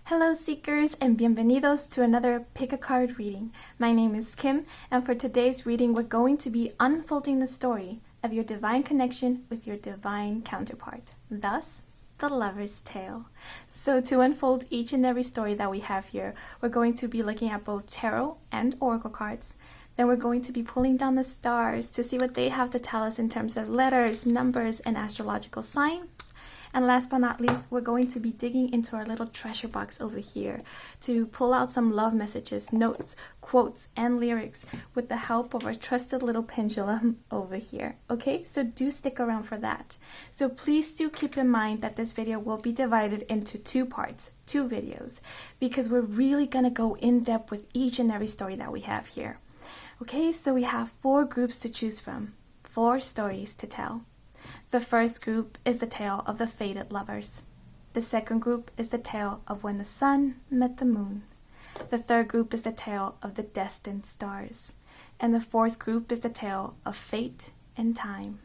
Hello Seekers and bienvenidos to another Pick a Card reading. My name is Kim and for today's reading we're going to be unfolding the story of your divine connection with your divine counterpart, thus the Lover's Tale. So to unfold each and every story that we have here, we're going to be looking at both tarot and oracle cards. Then we're going to be pulling down the stars to see what they have to tell us in terms of letters, numbers, and astrological sign. And last but not least, we're going to be digging into our little treasure box over here to pull out some love messages, notes, quotes, and lyrics with the help of our trusted little pendulum over here. Okay, so do stick around for that. So please do keep in mind that this video will be divided into two parts, two videos, because we're really going to go in depth with each and every story that we have here. Okay, so we have 4 groups to choose from, 4 stories to tell. The first group is the tale of the fated lovers. The second group is the tale of when the sun met the moon. The third group is the tale of the destined stars. And the fourth group is the tale of fate and time.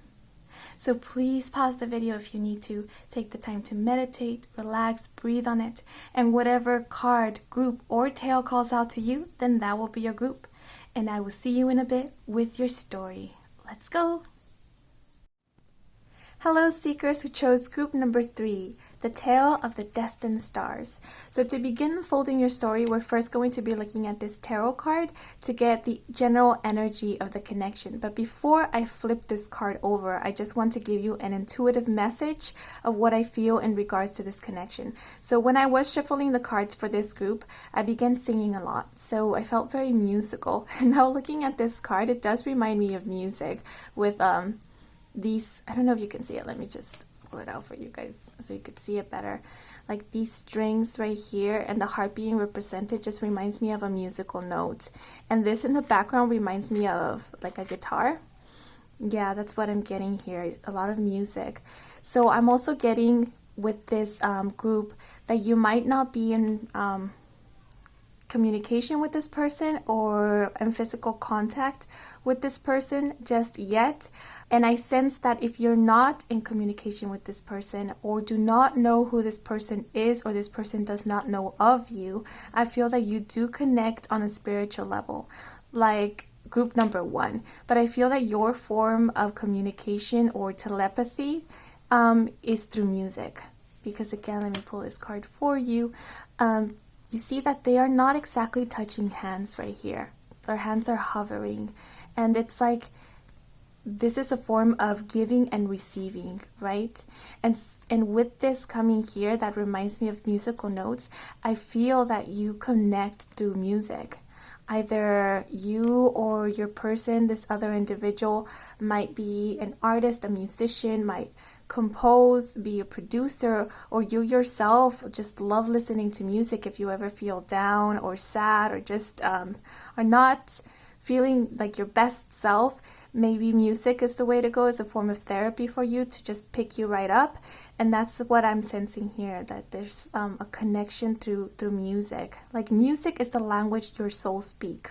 So please pause the video if you need to. Take the time to meditate, relax, breathe on it. And whatever card, group, or tale calls out to you, then that will be your group. And I will see you in a bit with your story. Let's go! Hello Seekers who chose group number 3, the tale of the destined stars. So to begin unfolding your story, we're first going to be looking at this tarot card to get the general energy of the connection. But before I flip this card over, I just want to give you an intuitive message of what I feel in regards to this connection. So when I was shuffling the cards for this group, I began singing a lot. So I felt very musical. And now looking at this card, it does remind me of music with these, I don't know if you can see it, let me just pull it out for you guys so you could see it better. Like these strings right here and the heart being represented just reminds me of a musical note. And this in the background reminds me of like a guitar. Yeah, that's what I'm getting here, a lot of music. So I'm also getting with this group that you might not be in communication with this person or in physical contact with this person just yet. And I sense that if you're not in communication with this person or do not know who this person is or this person does not know of you, I feel that you do connect on a spiritual level, like group number 1. But I feel that your form of communication or telepathy is through music. Because again, let me pull this card for you. You see that they are not exactly touching hands right here. Their hands are hovering. And it's like, this is a form of giving and receiving, right? And with this coming here, that reminds me of musical notes. I feel that you connect through music. Either you or your person, this other individual, might be an artist, a musician, might compose, be a producer, or you yourself just love listening to music if you ever feel down or sad or just are not feeling like your best self. Maybe music is the way to go, as a form of therapy for you to just pick you right up. And that's what I'm sensing here, that there's a connection through music. Like music is the language your soul speak.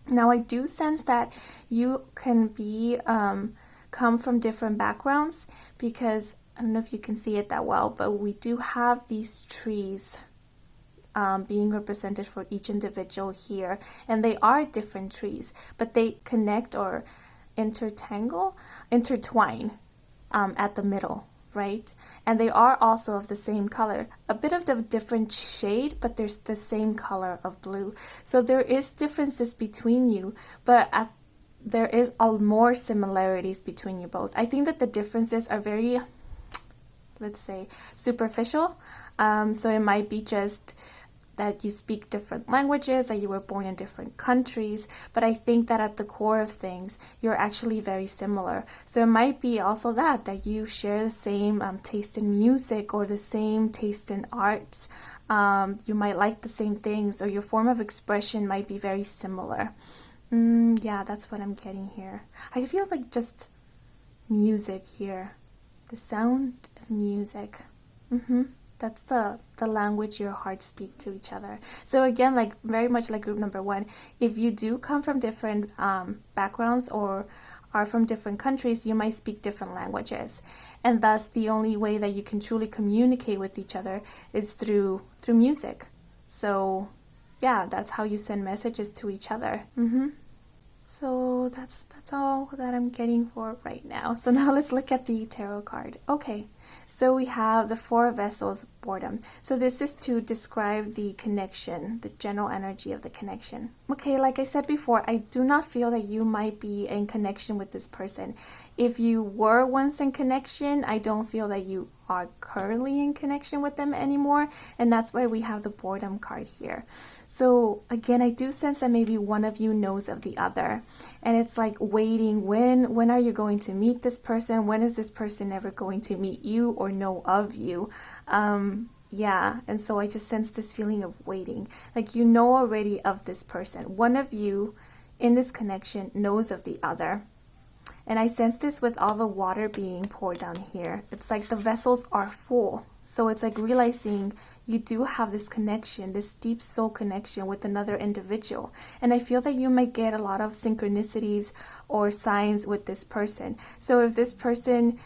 Now I do sense that you can be come from different backgrounds, because I don't know if you can see it that well, but we do have these trees being represented for each individual here, and they are different trees, but they connect or intertwine at the middle, right? And they are also of the same color, a bit of the different shade, but there's the same color of blue. So there is differences between you, but there is more similarities between you both. I think that the differences are very, let's say, superficial. So it might be just that you speak different languages, that you were born in different countries, but I think that at the core of things, you're actually very similar. So it might be also that you share the same taste in music or the same taste in arts. You might like the same things, or your form of expression might be very similar. Yeah, that's what I'm getting here. I feel like just music here. The sound of music. That's the language your hearts speak to each other. So again, like very much like group number 1, if you do come from different backgrounds or are from different countries, you might speak different languages. And thus the only way that you can truly communicate with each other is through music. So yeah, that's how you send messages to each other. So that's all that I'm getting for right now. So now let's look at the tarot card. Okay, so we have the Four of Vessels, boredom. So this is to describe the connection, the general energy of the connection. Okay, like I said before, I do not feel that you might be in connection with this person. If you were once in connection, I don't feel that you are currently in connection with them anymore, and that's why we have the boredom card here. So again, I do sense that maybe one of you knows of the other, and it's like waiting. When are you going to meet this person? When is this person ever going to meet you or know of you? Yeah, and so I just sense this feeling of waiting, like you know already of this person. One of you in this connection knows of the other. And I sense this with all the water being poured down here. It's like the vessels are full. So it's like realizing you do have this connection, this deep soul connection with another individual. And I feel that you might get a lot of synchronicities or signs with this person. So if this person,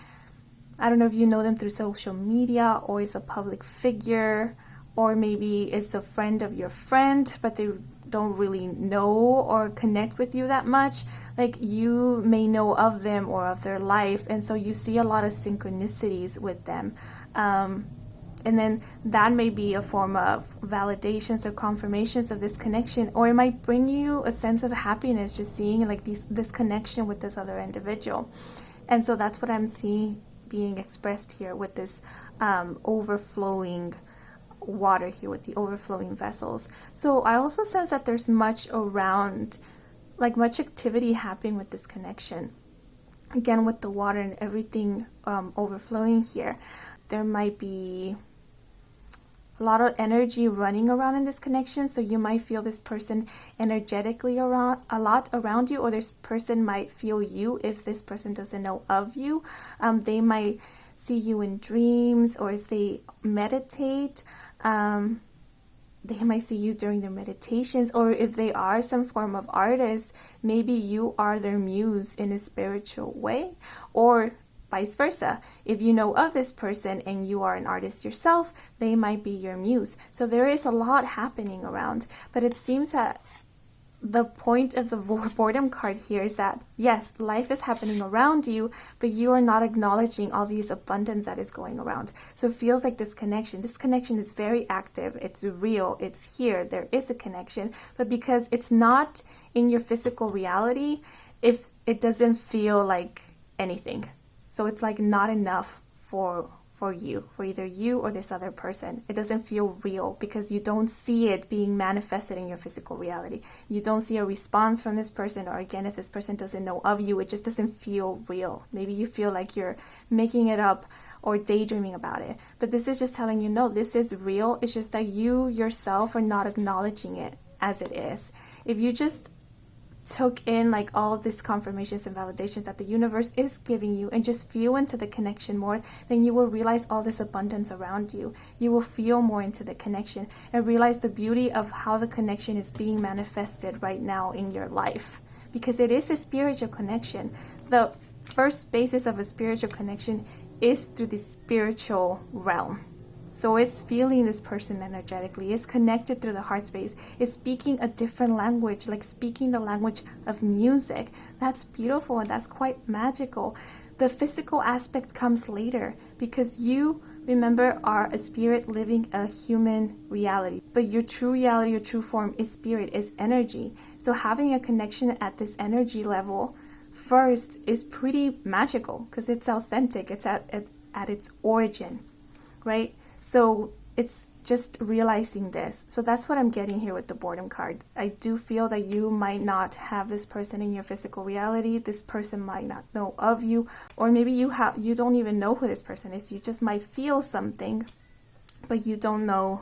I don't know if you know them through social media or is a public figure, or maybe it's a friend of your friend, but they don't really know or connect with you that much, like you may know of them or of their life, and so you see a lot of synchronicities with them, and then that may be a form of validations or confirmations of this connection, or it might bring you a sense of happiness just seeing like this connection with this other individual. And so that's what I'm seeing being expressed here with this overflowing water here, with the overflowing vessels. So I also sense that there's much around, like much activity happening with this connection. Again, with the water and everything overflowing here, there might be a lot of energy running around in this connection. So you might feel this person energetically around a lot around you, or this person might feel you if this person doesn't know of you. They might see you in dreams, or if they meditate, they might see you during their meditations, or if they are some form of artist, maybe you are their muse in a spiritual way, or vice versa. If you know of this person and you are an artist yourself, they might be your muse. So there is a lot happening around, but it seems that the point of the boredom card here is that yes, life is happening around you, but you are not acknowledging all these abundance that is going around. So it feels like this connection is very active, it's real, it's here, there is a connection, but because it's not in your physical reality, if it doesn't feel like anything. So it's like not enough for you, for either you or this other person. It doesn't feel real because you don't see it being manifested in your physical reality. You don't see a response from this person, or again, if this person doesn't know of you, it just doesn't feel real. Maybe you feel like you're making it up or daydreaming about it. But this is just telling you, no, this is real. It's just that you yourself are not acknowledging it as it is. If you just took in like all these confirmations and validations that the universe is giving you and just feel into the connection more, then you will realize all this abundance around you. You will feel more into the connection and realize the beauty of how the connection is being manifested right now in your life, because it is a spiritual connection. The first basis of a spiritual connection is through the spiritual realm. So it's feeling this person energetically, it's connected through the heart space, it's speaking a different language, like speaking the language of music. That's beautiful and that's quite magical. The physical aspect comes later because you, remember, are a spirit living a human reality. But your true reality, your true form is spirit, is energy. So having a connection at this energy level first is pretty magical because it's authentic, it's at its origin, right? So it's just realizing this. So that's what I'm getting here with the boredom card. I do feel that you might not have this person in your physical reality. This person might not know of you, or maybe you don't even know who this person is. You just might feel something, but you don't know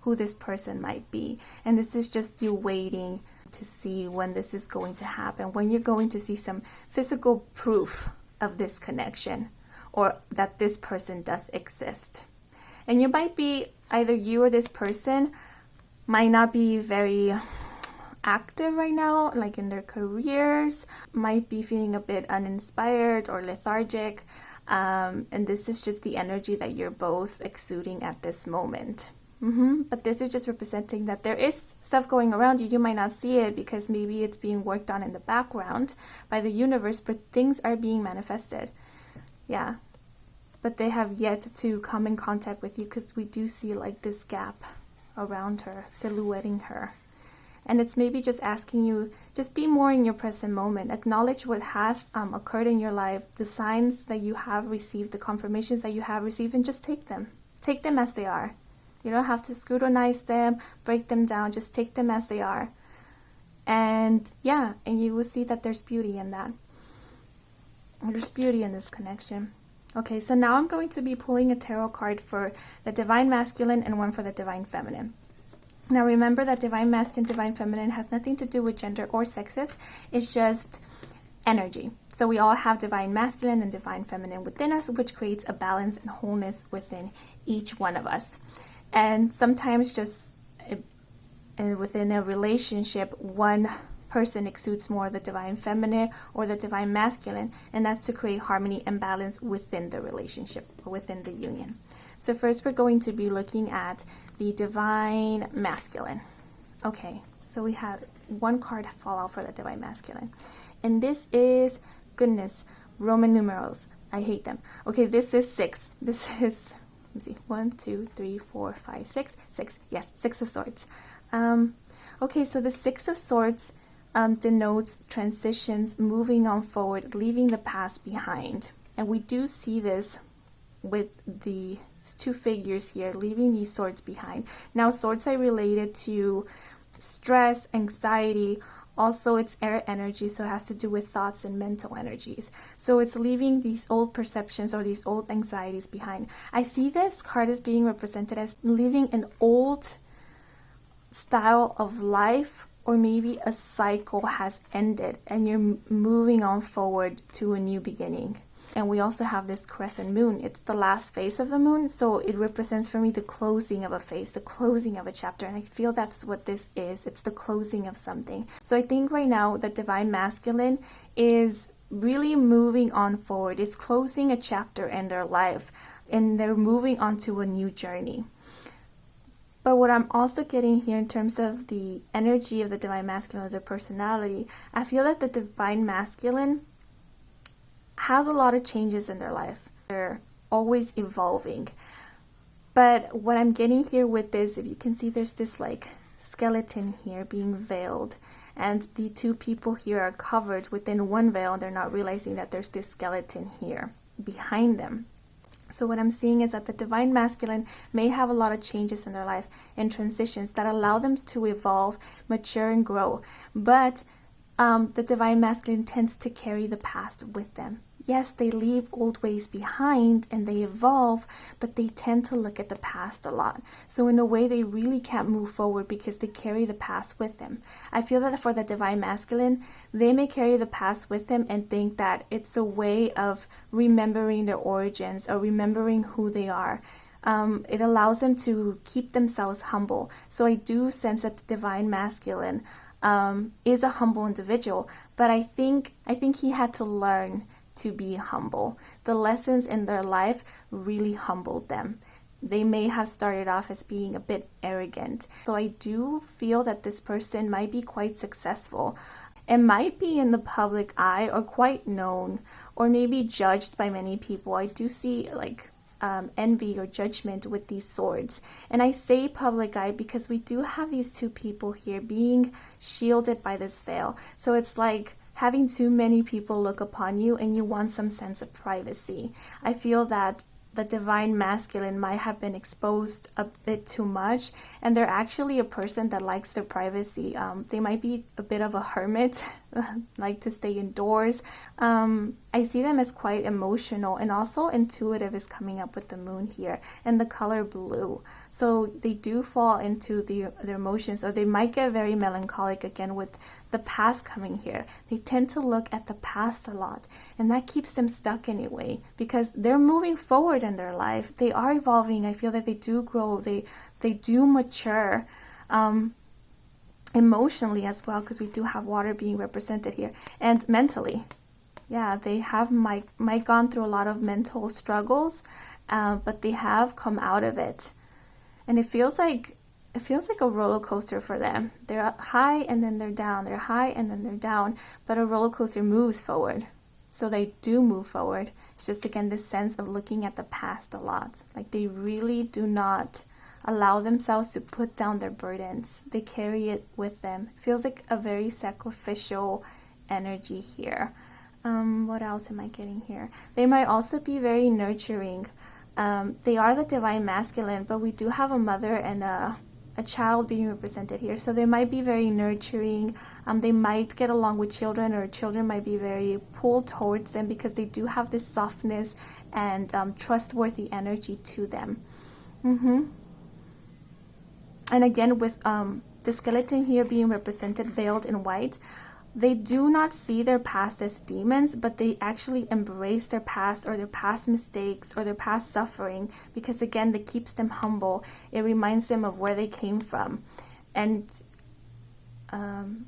who this person might be. And this is just you waiting to see when this is going to happen, when you're going to see some physical proof of this connection or that this person does exist. And you might be, either you or this person might not be very active right now, like in their careers, might be feeling a bit uninspired or lethargic. And this is just the energy that you're both exuding at this moment. But this is just representing that there is stuff going around you. You might not see it because maybe it's being worked on in the background by the universe, but things are being manifested. Yeah. But they have yet to come in contact with you because we do see like this gap around her, silhouetting her. And it's maybe just asking you, just be more in your present moment. Acknowledge what has occurred in your life, the signs that you have received, the confirmations that you have received, and just take them. Take them as they are. You don't have to scrutinize them, break them down. Just take them as they are. And yeah, and you will see that there's beauty in that. There's beauty in this connection. Okay, so now I'm going to be pulling a tarot card for the Divine Masculine and one for the Divine Feminine. Now remember that Divine Masculine, Divine Feminine has nothing to do with gender or sexes. It's just energy. So we all have Divine Masculine and Divine Feminine within us, which creates a balance and wholeness within each one of us. And sometimes just within a relationship, one person exudes more the Divine Feminine or the Divine Masculine, and that's to create harmony and balance within the relationship, within the union. So first we're going to be looking at the Divine Masculine. Okay, so we had one card fall out for the Divine Masculine. And this is, goodness, Roman numerals. I hate them. Okay, this is 6. This is, let me see, 1, 2, 3, 4, 5, 6. 6, yes, 6 of Swords. Okay, so the 6 of Swords denotes transitions, moving on forward, leaving the past behind. And we do see this with the two figures here, leaving these swords behind. Now, swords are related to stress, anxiety. Also, it's air energy, so it has to do with thoughts and mental energies. So it's leaving these old perceptions or these old anxieties behind. I see this card as being represented as leaving an old style of life, or maybe a cycle has ended and you're moving on forward to a new beginning. And we also have this crescent moon. It's the last phase of the moon, so it represents for me the closing of a phase, the closing of a chapter. And I feel that's what this is. It's the closing of something. So I think right now the Divine Masculine is really moving on forward. It's closing a chapter in their life and they're moving on to a new journey. But what I'm also getting here in terms of the energy of the Divine Masculine or the personality, I feel that the Divine Masculine has a lot of changes in their life. They're always evolving. But what I'm getting here with this, if you can see, there's this like skeleton here being veiled. And the two people here are covered within one veil and they're not realizing that there's this skeleton here behind them. So what I'm seeing is that the Divine Masculine may have a lot of changes in their life and transitions that allow them to evolve, mature, and grow. But the Divine Masculine tends to carry the past with them. Yes, they leave old ways behind and they evolve, but they tend to look at the past a lot. So in a way, they really can't move forward because they carry the past with them. I feel that for the Divine Masculine, they may carry the past with them and think that it's a way of remembering their origins or remembering who they are. It allows them to keep themselves humble. So I do sense that the Divine Masculine is a humble individual, but I think he had to learn to be humble. The lessons in their life really humbled them. They may have started off as being a bit arrogant. So I do feel that this person might be quite successful and might be in the public eye or quite known or maybe judged by many people. I do see like envy or judgment with these swords. And I say public eye because we do have these two people here being shielded by this veil. So it's like having too many people look upon you and you want some sense of privacy. I feel that the Divine Masculine might have been exposed a bit too much and they're actually a person that likes their privacy. They might be a bit of a hermit, like to stay indoors. I see them as quite emotional and also intuitive is coming up with the moon here and the color blue. So they do fall into their emotions, or they might get very melancholic again with the past coming here. They tend to look at the past a lot and that keeps them stuck anyway because they're moving forward in their life. They are evolving. I feel that they do grow. They do mature. emotionally as well, because we do have water being represented here, and mentally. Yeah, they have might gone through a lot of mental struggles, but they have come out of it, and it feels like a roller coaster for them. They're up high and then they're down. They're high and then they're down, but a roller coaster moves forward. So they do move forward. It's just, again, this sense of looking at the past a lot. Like, they really do not allow themselves to put down their burdens. They carry it with them. It feels like a very sacrificial energy here. What else am I getting here? They might also be very nurturing. They are the divine masculine, but we do have a mother and a child being represented here. So they might be very nurturing. They might get along with children, or children might be very pulled towards them because they do have this softness and trustworthy energy to them. And again, with the skeleton here being represented veiled in white, they do not see their past as demons, but they actually embrace their past, or their past mistakes, or their past suffering, because again, that keeps them humble. It reminds them of where they came from. And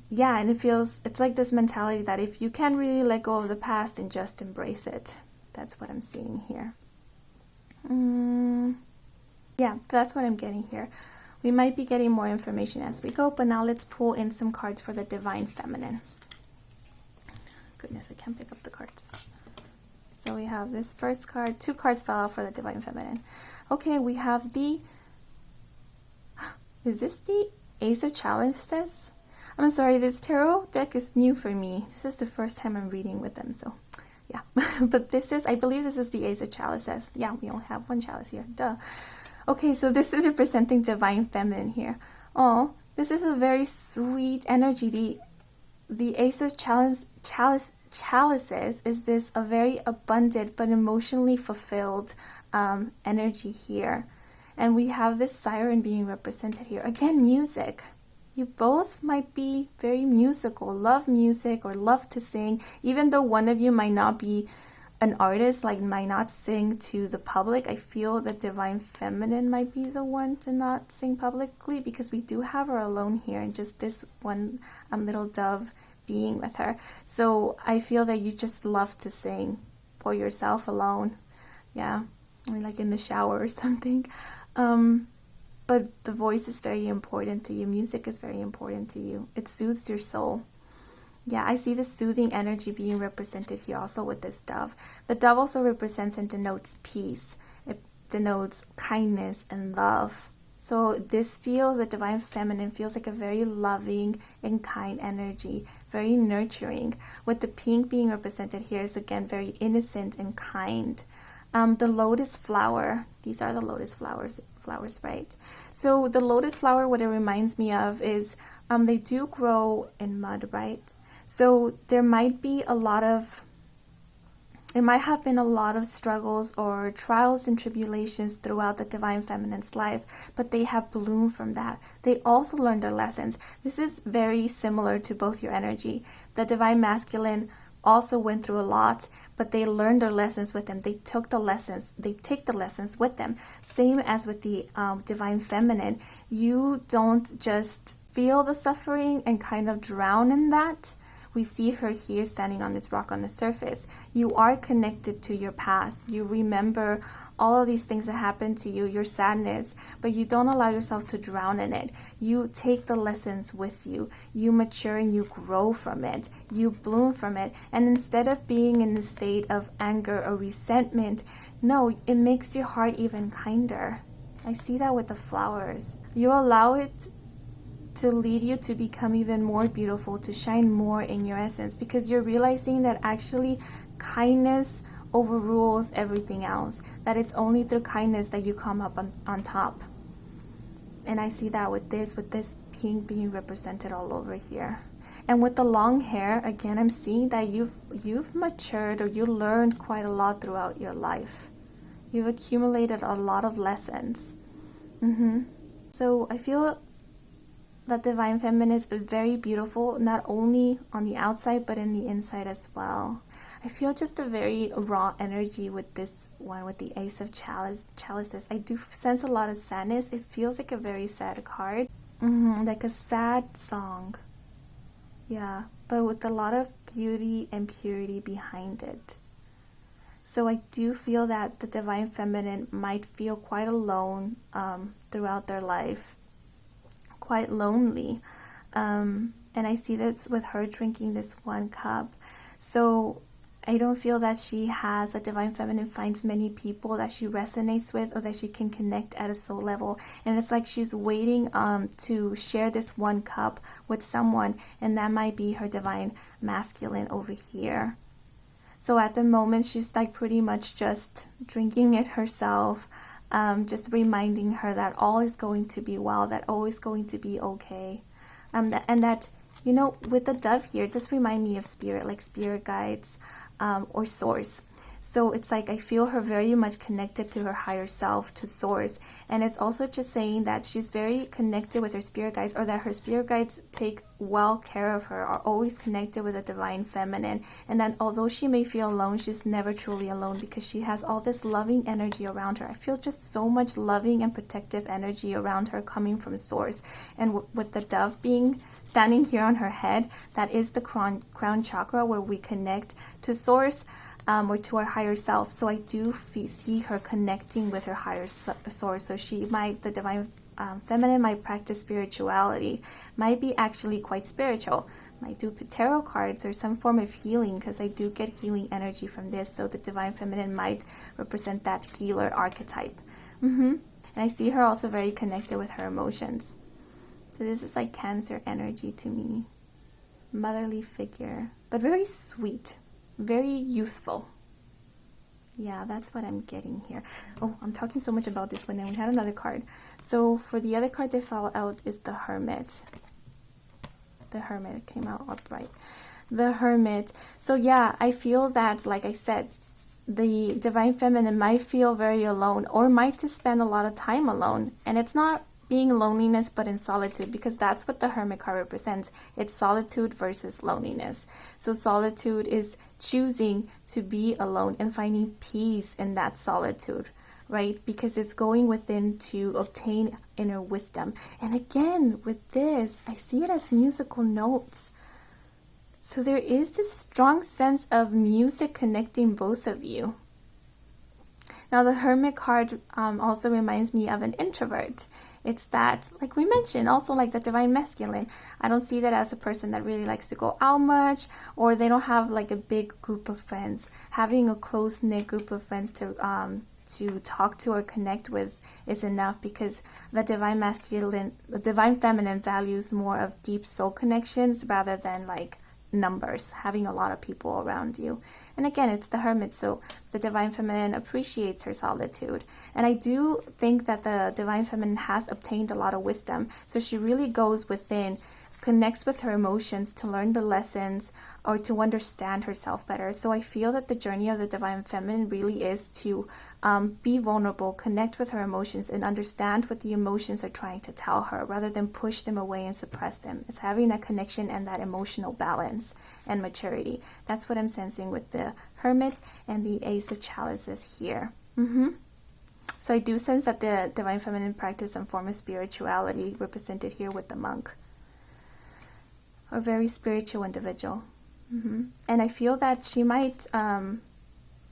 yeah, and it's like this mentality that if you can really let go of the past, then just embrace it. That's what I'm seeing here. Yeah, that's what I'm getting here. We might be getting more information as we go, but now let's pull in some cards for the Divine Feminine. Goodness, I can't pick up the cards. So we have this first card. 2 cards fell out for the Divine Feminine. Okay, we have the... Is this the Ace of Chalices? I'm sorry, this tarot deck is new for me. This is the first time I'm reading with them, so yeah. But I believe this is the Ace of Chalices. Yeah, we only have 1 chalice here. Duh. Okay, so this is representing Divine Feminine here. Oh, this is a very sweet energy. The Ace of Chalices is this a very abundant but emotionally fulfilled energy here. And we have this siren being represented here. Again, music. You both might be very musical, love music or love to sing, even though one of you might not be an artist, like might not sing to the public. I feel that Divine Feminine might be the one to not sing publicly, because we do have her alone here and just this one little dove being with her. So I feel that you just love to sing for yourself alone. Yeah, like in the shower or something. But the voice is very important to you. Music is very important to you. It soothes your soul. Yeah, I see the soothing energy being represented here also with this dove. The dove also represents and denotes peace. It denotes kindness and love. So the Divine Feminine feels like a very loving and kind energy, very nurturing. With the pink being represented here is again very innocent and kind. The lotus flower, these are the lotus flowers, right? So the lotus flower, what it reminds me of is they do grow in mud, right? So there might have been a lot of struggles or trials and tribulations throughout the Divine Feminine's life, but they have bloomed from that. They also learned their lessons. This is very similar to both your energy. The Divine Masculine also went through a lot, but they learned their lessons with them. They take the lessons with them. Same as with the Divine Feminine. You don't just feel the suffering and kind of drown in that. We see her here standing on this rock on the surface. You are connected to your past. You remember all of these things that happened to you, your sadness, but you don't allow yourself to drown in it. You take the lessons with you. You mature and you grow from it. You bloom from it. And instead of being in the state of anger or resentment, no, it makes your heart even kinder. I see that with the flowers. You allow it to lead you to become even more beautiful, to shine more in your essence, because you're realizing that actually kindness overrules everything else, that it's only through kindness that you come up on top. And I see that with this pink being represented all over here. And with the long hair, again, I'm seeing that you've matured, or you learned quite a lot throughout your life. You've accumulated a lot of lessons. So I feel that Divine Feminine is very beautiful, not only on the outside, but in the inside as well. I feel just a very raw energy with this one, with the Ace of Chalices. I do sense a lot of sadness. It feels like a very sad card. Like a sad song. Yeah, but with a lot of beauty and purity behind it. So I do feel that the Divine Feminine might feel quite alone throughout their life, quite lonely. And I see this with her drinking this one cup. So I don't feel that she has, the Divine Feminine finds many people that she resonates with or that she can connect at a soul level. And it's like she's waiting to share this one cup with someone, and that might be her Divine Masculine over here. So at the moment, she's like pretty much just drinking it herself, just reminding her that all is going to be well, that all is going to be okay. And that, you know, with the dove here, it does remind me of spirit, like spirit guides or source. So it's like I feel her very much connected to her higher self, to source. And it's also just saying that she's very connected with her spirit guides, or that her spirit guides take well care of her, are always connected with the Divine Feminine. And that although she may feel alone, she's never truly alone because she has all this loving energy around her. I feel just so much loving and protective energy around her coming from source. And with the dove being standing here on her head, that is the crown chakra where we connect to source. Or to our higher self. So I do see her connecting with her higher source. So she might, the Divine Feminine might practice spirituality, might be actually quite spiritual, might do tarot cards or some form of healing, because I do get healing energy from this. So the Divine Feminine might represent that healer archetype. And I see her also very connected with her emotions. So this is like Cancer energy to me. Motherly figure, but very sweet. Very youthful. Yeah, that's what I'm getting here. Oh, I'm talking so much about this one. Then we had another card. So for the other card that fell out is the Hermit. The Hermit came out upright. The Hermit. So yeah, I feel that, like I said, the Divine Feminine might feel very alone, or might just spend a lot of time alone. And it's not being loneliness, but in solitude, because that's what the Hermit card represents. It's solitude versus loneliness. So solitude is choosing to be alone and finding peace in that solitude, right? Because it's going within to obtain inner wisdom. And again, with this, I see it as musical notes. So there is this strong sense of music connecting both of you. Now the Hermit card also reminds me of an introvert. It's that, like we mentioned, also like the Divine Masculine. I don't see that as a person that really likes to go out much, or they don't have like a big group of friends. Having a close-knit group of friends to talk to or connect with is enough, because the Divine Masculine, the Divine Feminine values more of deep soul connections rather than like numbers, having a lot of people around you. And again, it's the Hermit, so the Divine Feminine appreciates her solitude. And I do think that the Divine Feminine has obtained a lot of wisdom, so she really goes within, connects with her emotions to learn the lessons or to understand herself better. So I feel that the journey of the Divine Feminine really is to be vulnerable, connect with her emotions, and understand what the emotions are trying to tell her, rather than push them away and suppress them. It's having that connection and that emotional balance and maturity. That's what I'm sensing with the Hermit and the Ace of Chalices here. So I do sense that the Divine Feminine practice some form of spirituality, represented here with the Monk. A very spiritual individual. And I feel that she might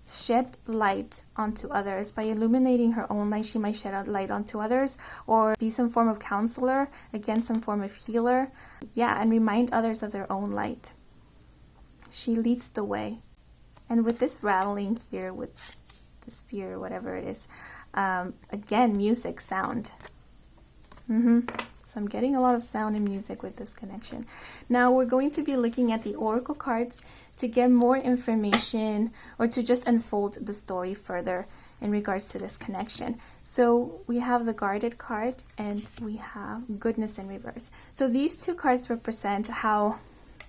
shed light onto others. By illuminating her own light, she might shed out light onto others, or be some form of counselor, again, some form of healer. Yeah, and remind others of their own light. She leads the way. And with this rattling here, with the spear, whatever it is, again, music, sound. So I'm getting a lot of sound and music with this connection. Now we're going to be looking at the Oracle cards to get more information, or to just unfold the story further in regards to this connection. So we have the Guarded card and we have Goodness in reverse. So these two cards represent how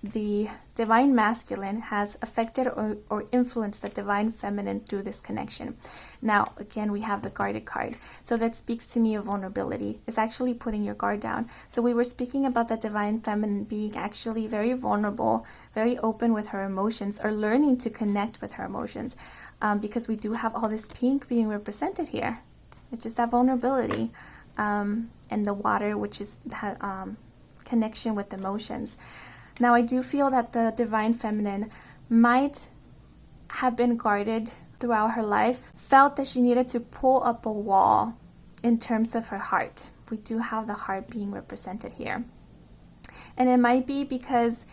the Divine Masculine has affected or influenced the Divine Feminine through this connection. Now, again, we have the Guarded card. So that speaks to me of vulnerability. It's actually putting your guard down. So we were speaking about the Divine Feminine being actually very vulnerable, very open with her emotions, or learning to connect with her emotions, because we do have all this pink being represented here. It's just that vulnerability. and the water, which is connection with emotions. Now, I do feel that the divine feminine might have been guarded throughout her life, felt that she needed to pull up a wall in terms of her heart. We do have the heart being represented here. And it might be because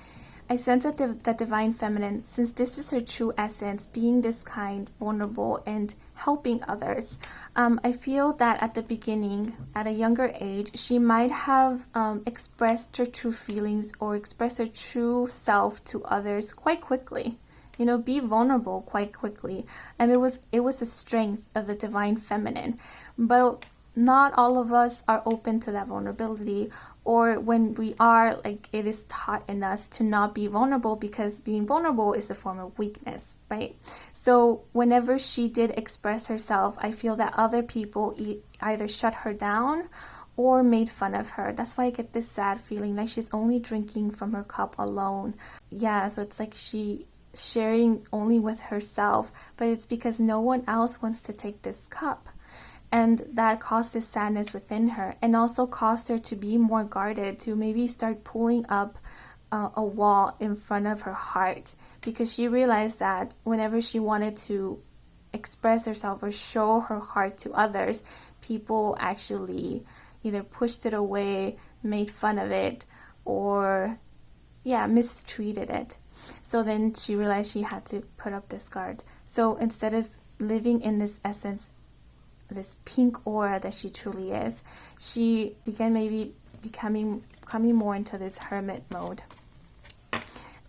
I sense that the divine feminine, since this is her true essence, being this kind, vulnerable, and helping others, I feel that at the beginning, at a younger age, she might have expressed her true feelings or expressed her true self to others quite quickly. You know, be vulnerable quite quickly. And it was a strength of the divine feminine. But not all of us are open to that vulnerability, or when we are, like, it is taught in us to not be vulnerable because being vulnerable is a form of weakness, right? So whenever she did express herself, I feel that other people either shut her down or made fun of her. That's why I get this sad feeling like she's only drinking from her cup alone. Yeah, so it's like she sharing only with herself, but it's because no one else wants to take this cup. And that caused this sadness within her, and also caused her to be more guarded, to maybe start pulling up a wall in front of her heart, because she realized that whenever she wanted to express herself or show her heart to others, people actually either pushed it away, made fun of it, or mistreated it. So then she realized she had to put up this guard. So instead of living in this essence, this pink aura that she truly is, she began maybe coming more into this hermit mode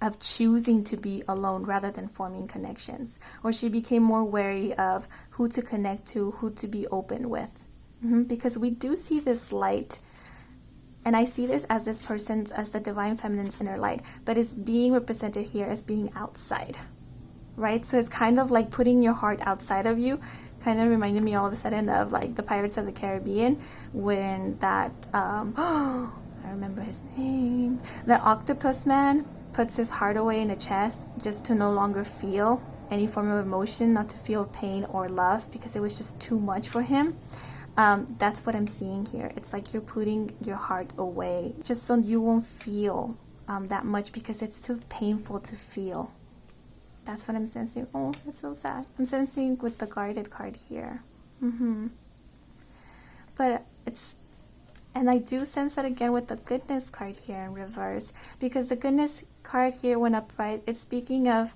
of choosing to be alone rather than forming connections. Or she became more wary of who to connect to, who to be open with. Because we do see this light, and I see this as as the divine feminine's inner light, but it's being represented here as being outside, right? So it's kind of like putting your heart outside of you. Kind of reminded me all of a sudden of like the Pirates of the Caribbean, when that I remember his name, the octopus man puts his heart away in a chest just to no longer feel any form of emotion, not to feel pain or love because it was just too much for him. That's what I'm seeing here. It's like you're putting your heart away just so you won't feel that much because it's too painful to feel. That's what I'm sensing. Oh, that's so sad. I'm sensing with the guarded card here. But and I do sense that again with the goodness card here in reverse, because the goodness card here went upright. It's speaking of,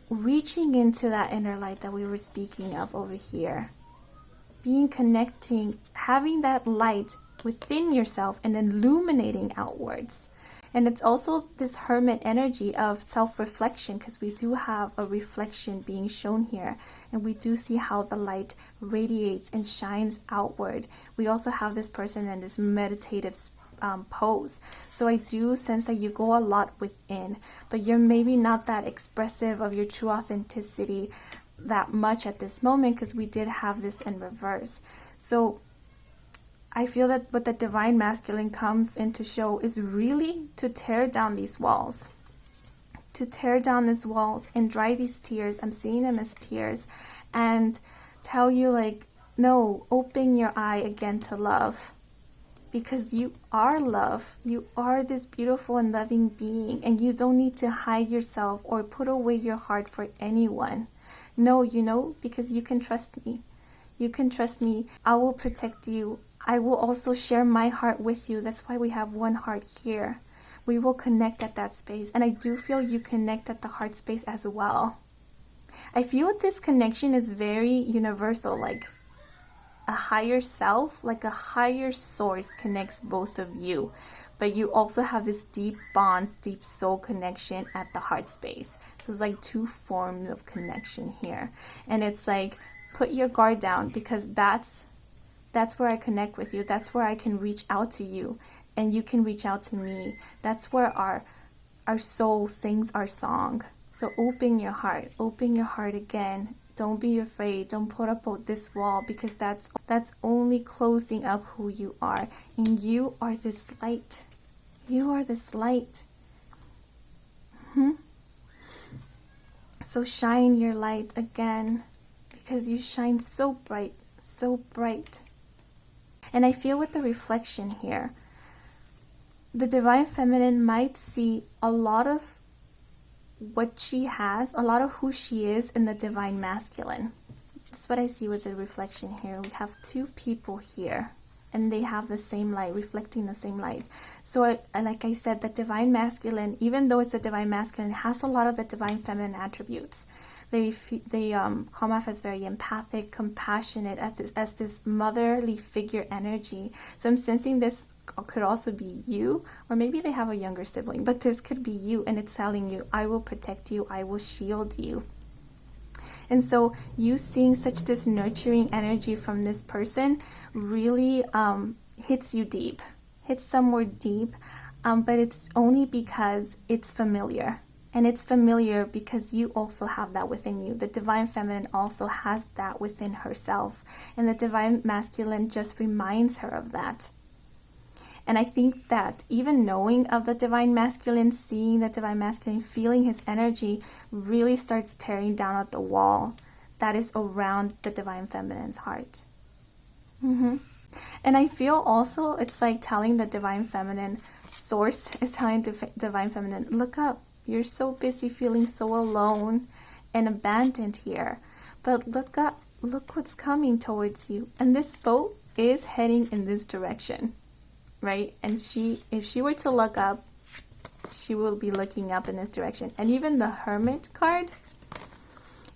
reaching into that inner light that we were speaking of over here. Connecting, having that light within yourself and illuminating outwards. And it's also this hermit energy of self-reflection, because we do have a reflection being shown here. And we do see how the light radiates and shines outward. We also have this person in this meditative pose. So I do sense that you go a lot within, but you're maybe not that expressive of your true authenticity that much at this moment, because we did have this in reverse. So I feel that what the divine masculine comes in to show is really to tear down these walls. To tear down these walls and dry these tears. I'm seeing them as tears. And tell you, like, no, open your eye again to love. Because you are love. You are this beautiful and loving being. And you don't need to hide yourself or put away your heart for anyone. No, because you can trust me. You can trust me. I will protect you. I will also share my heart with you. That's why we have one heart here. We will connect at that space. And I do feel you connect at the heart space as well. I feel this connection is very universal, like a higher self, like a higher source connects both of you. But you also have this deep bond, deep soul connection at the heart space. So it's like two forms of connection here. And it's like, put your guard down, because that's where I connect with you. That's where I can reach out to you, and you can reach out to me. That's where our soul sings our song. So open your heart again. Don't be afraid. Don't put up this wall, because that's only closing up who you are. And you are this light. You are this light. So shine your light again, because you shine so bright, so bright. And I feel with the reflection here, the divine feminine might see a lot of what she has, a lot of who she is in the divine masculine. That's what I see with the reflection here. We have two people here, and they have the same light, reflecting the same light. So like I said, the divine masculine, even though it's the divine masculine, has a lot of the divine feminine attributes. They come off as very empathic, compassionate, as this motherly figure energy. So I'm sensing this could also be you, or maybe they have a younger sibling, but this could be you, and it's telling you, I will protect you, I will shield you. And so you seeing such this nurturing energy from this person really hits you deep, hits somewhere deep, but it's only because it's familiar. And it's familiar because you also have that within you. The divine feminine also has that within herself. And the divine masculine just reminds her of that. And I think that even knowing of the divine masculine, seeing the divine masculine, feeling his energy, really starts tearing down at the wall that is around the divine feminine's heart. And I feel also it's like telling the divine feminine, source is telling divine feminine, look up. You're so busy feeling so alone and abandoned here. But look up, look what's coming towards you. And this boat is heading in this direction, right? And if she were to look up, she will be looking up in this direction. And even the Hermit card,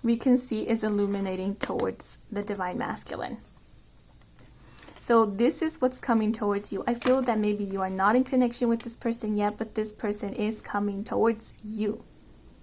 we can see is illuminating towards the divine masculine. So this is what's coming towards you. I feel that maybe you are not in connection with this person yet, but this person is coming towards you.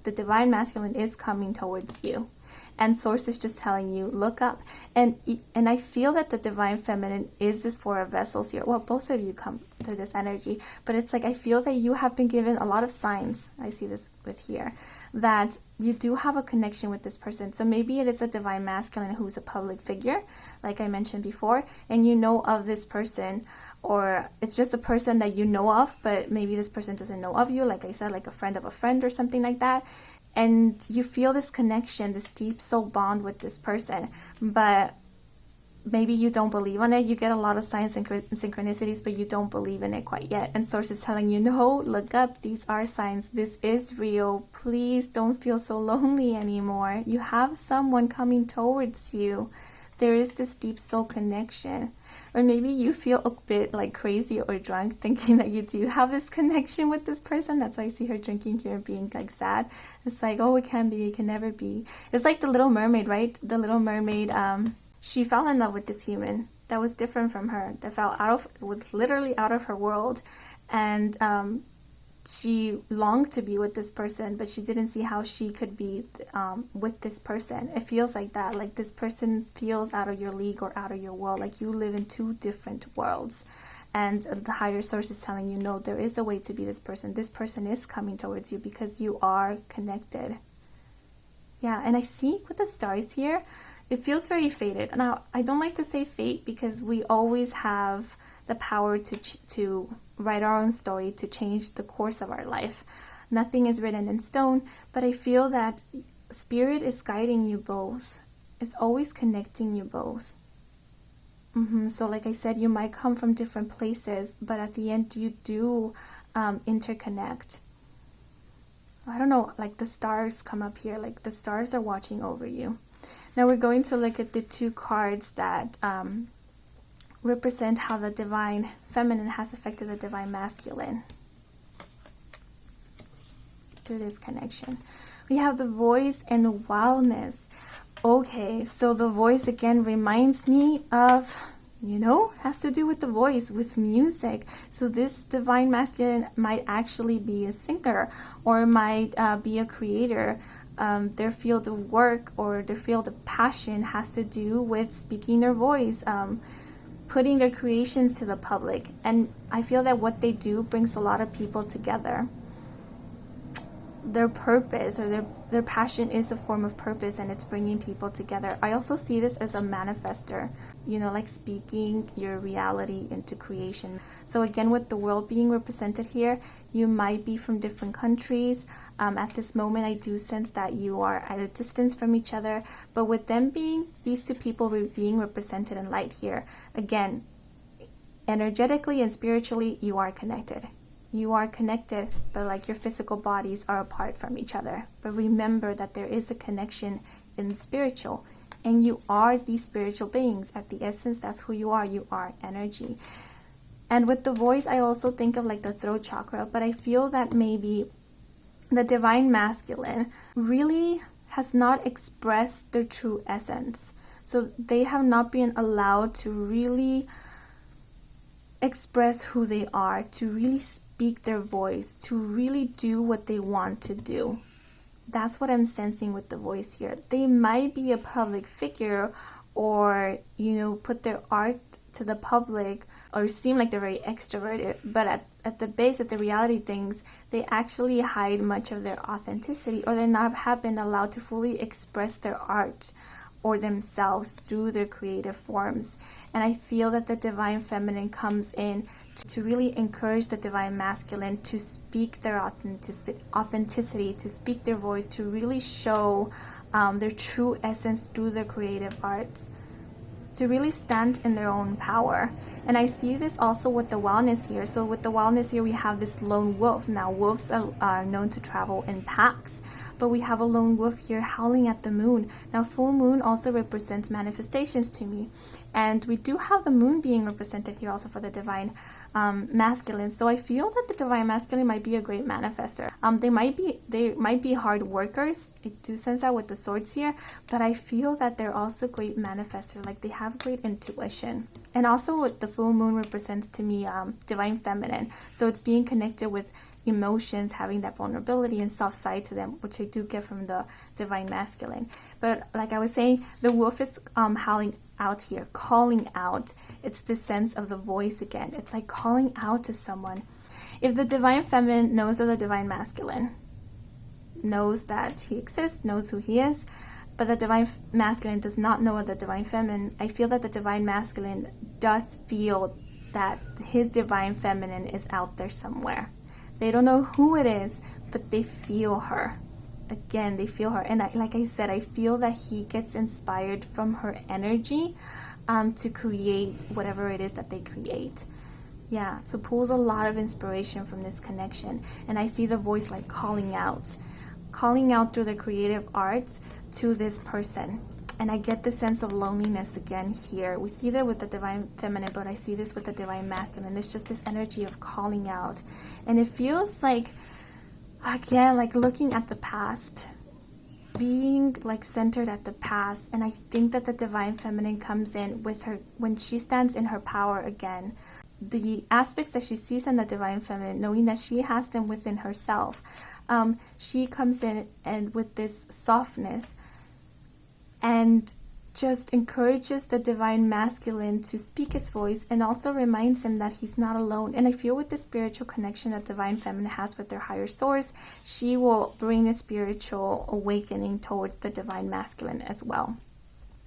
The divine masculine is coming towards you. And source is just telling you, look up. And I feel that the divine feminine is this Four of Vessels here. Well, both of you come to this energy. But it's like I feel that you have been given a lot of signs. I see this with here. That you do have a connection with this person. So maybe it is a divine masculine who's a public figure, like I mentioned before. And you know of this person. Or it's just a person that you know of, but maybe this person doesn't know of you. Like I said, like a friend of a friend or something like that. And you feel this connection, this deep soul bond with this person, but maybe you don't believe on it. You get a lot of signs and synchronicities, but you don't believe in it quite yet. And source is telling you, no, look up. These are signs. This is real. Please don't feel so lonely anymore. You have someone coming towards you. There is this deep soul connection. Or maybe you feel a bit like crazy or drunk thinking that you do have this connection with this person. That's why I see her drinking here being like sad. It's like, oh, it can be, it can never be. It's like the Little Mermaid, right? The Little Mermaid, she fell in love with this human that was different from her, that was literally out of her world. And she longed to be with this person, but she didn't see how she could be with this person. It feels like that, like this person feels out of your league or out of your world, like you live in two different worlds. And the higher source is telling you, no, there is a way to be this person. This person is coming towards you because you are connected. Yeah, and I see with the stars here, it feels very fated. Now, I don't like to say fate because we always have the power to write our own story, to change the course of our life. Nothing is written in stone, but I feel that Spirit is guiding you both. It's always connecting you both. So like I said, you might come from different places, but at the end you do interconnect. I don't know, like the stars come up here, like the stars are watching over you. Now we're going to look at the two cards that represent how the divine feminine has affected the divine masculine through this connection. We have the Voice and Wildness. Okay, so the Voice again reminds me of, has to do with the voice, with music. So this divine masculine might actually be a singer or might be a creator. Their field of work or their field of passion has to do with speaking their voice, putting their creations to the public. And I feel that what they do brings a lot of people together. Their purpose or their passion is a form of purpose, and it's bringing people together. I also see this as a manifester, like speaking your reality into creation. So again, with the world being represented here, you might be from different countries. At this moment, I do sense that you are at a distance from each other, but with them being, these two people being represented in light here, again, energetically and spiritually, you are connected. You are connected, but like your physical bodies are apart from each other. But remember that there is a connection in the spiritual, and you are these spiritual beings. At the essence, that's who you are. You are energy. And with the voice, I also think of like the throat chakra, but I feel that maybe the divine masculine really has not expressed their true essence. So they have not been allowed to really express who they are, to really speak their voice, to really do what they want to do. That's what I'm sensing with the voice here. They might be a public figure, or put their art to the public, or seem like they're very extroverted, but at the base of the reality things, they actually hide much of their authenticity, or they not have been allowed to fully express their art or themselves through their creative forms. And I feel that the divine feminine comes in to really encourage the divine masculine to speak their authenticity, to speak their voice, to really show their true essence through their creative arts, to really stand in their own power. And I see this also with the wellness here. So with the wellness here, we have this lone wolf. Now, wolves are known to travel in packs, but we have a lone wolf here howling at the moon. Now, full moon also represents manifestations to me. And we do have the moon being represented here also for the divine masculine. So I feel that the divine masculine might be a great manifester. They might be hard workers. I do sense that with the swords here, but I feel that they're also great manifestors. Like, they have great intuition. And also with the full moon represents to me divine feminine. So it's being connected with emotions, having that vulnerability and soft side to them, which I do get from the divine masculine. But like I was saying, the wolf is howling out here, calling out. It's the sense of the voice again. It's like calling out to someone. If the divine feminine knows of the divine masculine, knows that he exists, knows who he is, but the divine masculine does not know of the divine feminine, I feel that the divine masculine does feel that his divine feminine is out there somewhere. They don't know who it is, but they feel her. Again, they feel her. And like I said, I feel that he gets inspired from her energy to create whatever it is that they create. Yeah, so pulls a lot of inspiration from this connection. And I see the voice like calling out through the creative arts to this person. And I get the sense of loneliness again here. We see that with the divine feminine, but I see this with the divine masculine. It's just this energy of calling out. And it feels like, again, like looking at the past, being like centered at the past. And I think that the divine feminine comes in with her, when she stands in her power again, the aspects that she sees in the divine feminine, knowing that she has them within herself, she comes in and with this softness and just encourages the divine masculine to speak his voice, and also reminds him that he's not alone. And I feel with the spiritual connection that divine feminine has with their higher source, she will bring a spiritual awakening towards the divine masculine as well.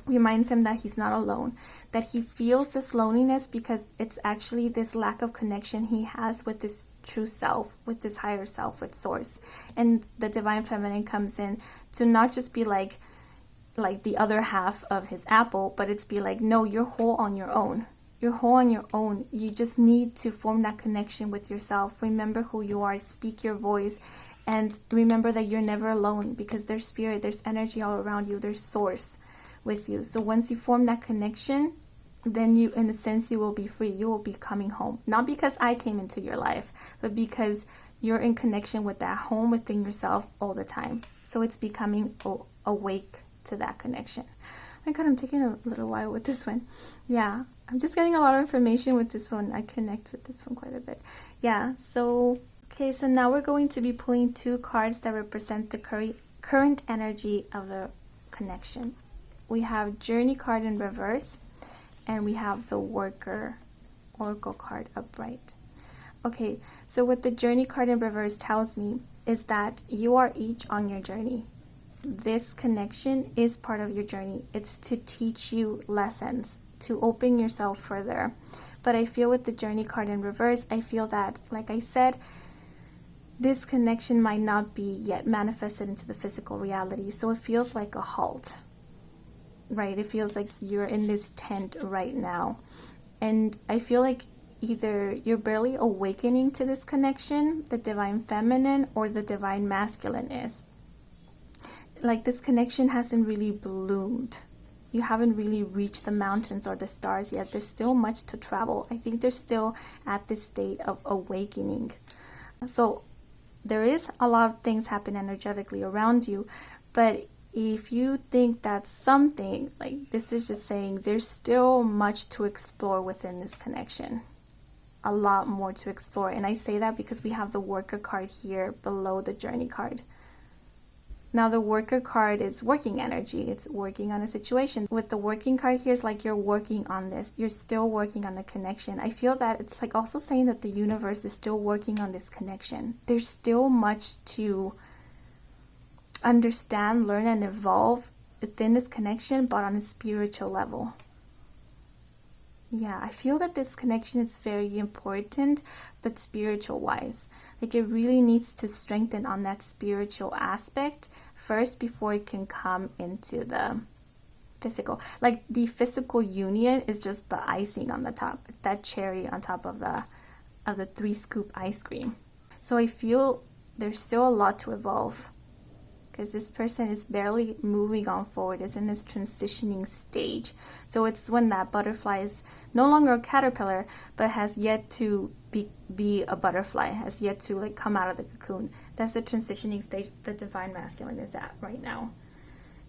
Reminds him that he's not alone, that he feels this loneliness because it's actually this lack of connection he has with this true self, with this higher self, with source. And the divine feminine comes in to not just be like the other half of his apple, but it's be like, no, you're whole on your own. You're whole on your own. You just need to form that connection with yourself. Remember who you are, speak your voice, and remember that you're never alone, because there's spirit, there's energy all around you, there's source with you. So once you form that connection, then you, in a sense, you will be free. You will be coming home. Not because I came into your life, but because you're in connection with that home within yourself all the time. So it's becoming awake to that connection. Oh my God, I'm taking a little while with this one. Yeah, I'm just getting a lot of information with this one. I connect with this one quite a bit. Yeah, so, okay, so now we're going to be pulling 2 cards that represent the current energy of the connection. We have Journey card in reverse, and we have the Worker Oracle card upright. Okay, so what the Journey card in reverse tells me is that you are each on your journey. This connection is part of your journey. It's to teach you lessons, to open yourself further. But I feel with the Journey card in reverse, I feel that, like I said, this connection might not be yet manifested into the physical reality. So it feels like a halt, right? It feels like you're in this tent right now. And I feel like either you're barely awakening to this connection, the divine feminine or the divine masculine is. Like this connection hasn't really bloomed. You haven't really reached the mountains or the stars yet. There's still much to travel. I think they're still at this state of awakening. So there is a lot of things happen energetically around you, but if you think that's something, like this is just saying there's still much to explore within this connection. A lot more to explore. And I say that because we have the worker card here below the journey card. Now the worker card is working energy. It's working on a situation. With the working card here, it's like you're working on this. You're still working on the connection. I feel that it's like also saying that the universe is still working on this connection. There's still much to understand, learn, and evolve within this connection, but on a spiritual level. Yeah, I feel that this connection is very important, but spiritual wise. Like it really needs to strengthen on that spiritual aspect first before it can come into the physical. Like the physical union is just the icing on the top, that cherry on top of the 3-scoop ice cream. So I feel there's still a lot to evolve, because this person is barely moving on forward, is in this transitioning stage. So it's when that butterfly is no longer a caterpillar, but has yet to be a butterfly, has yet to like come out of the cocoon. That's the transitioning stage the divine masculine is at right now.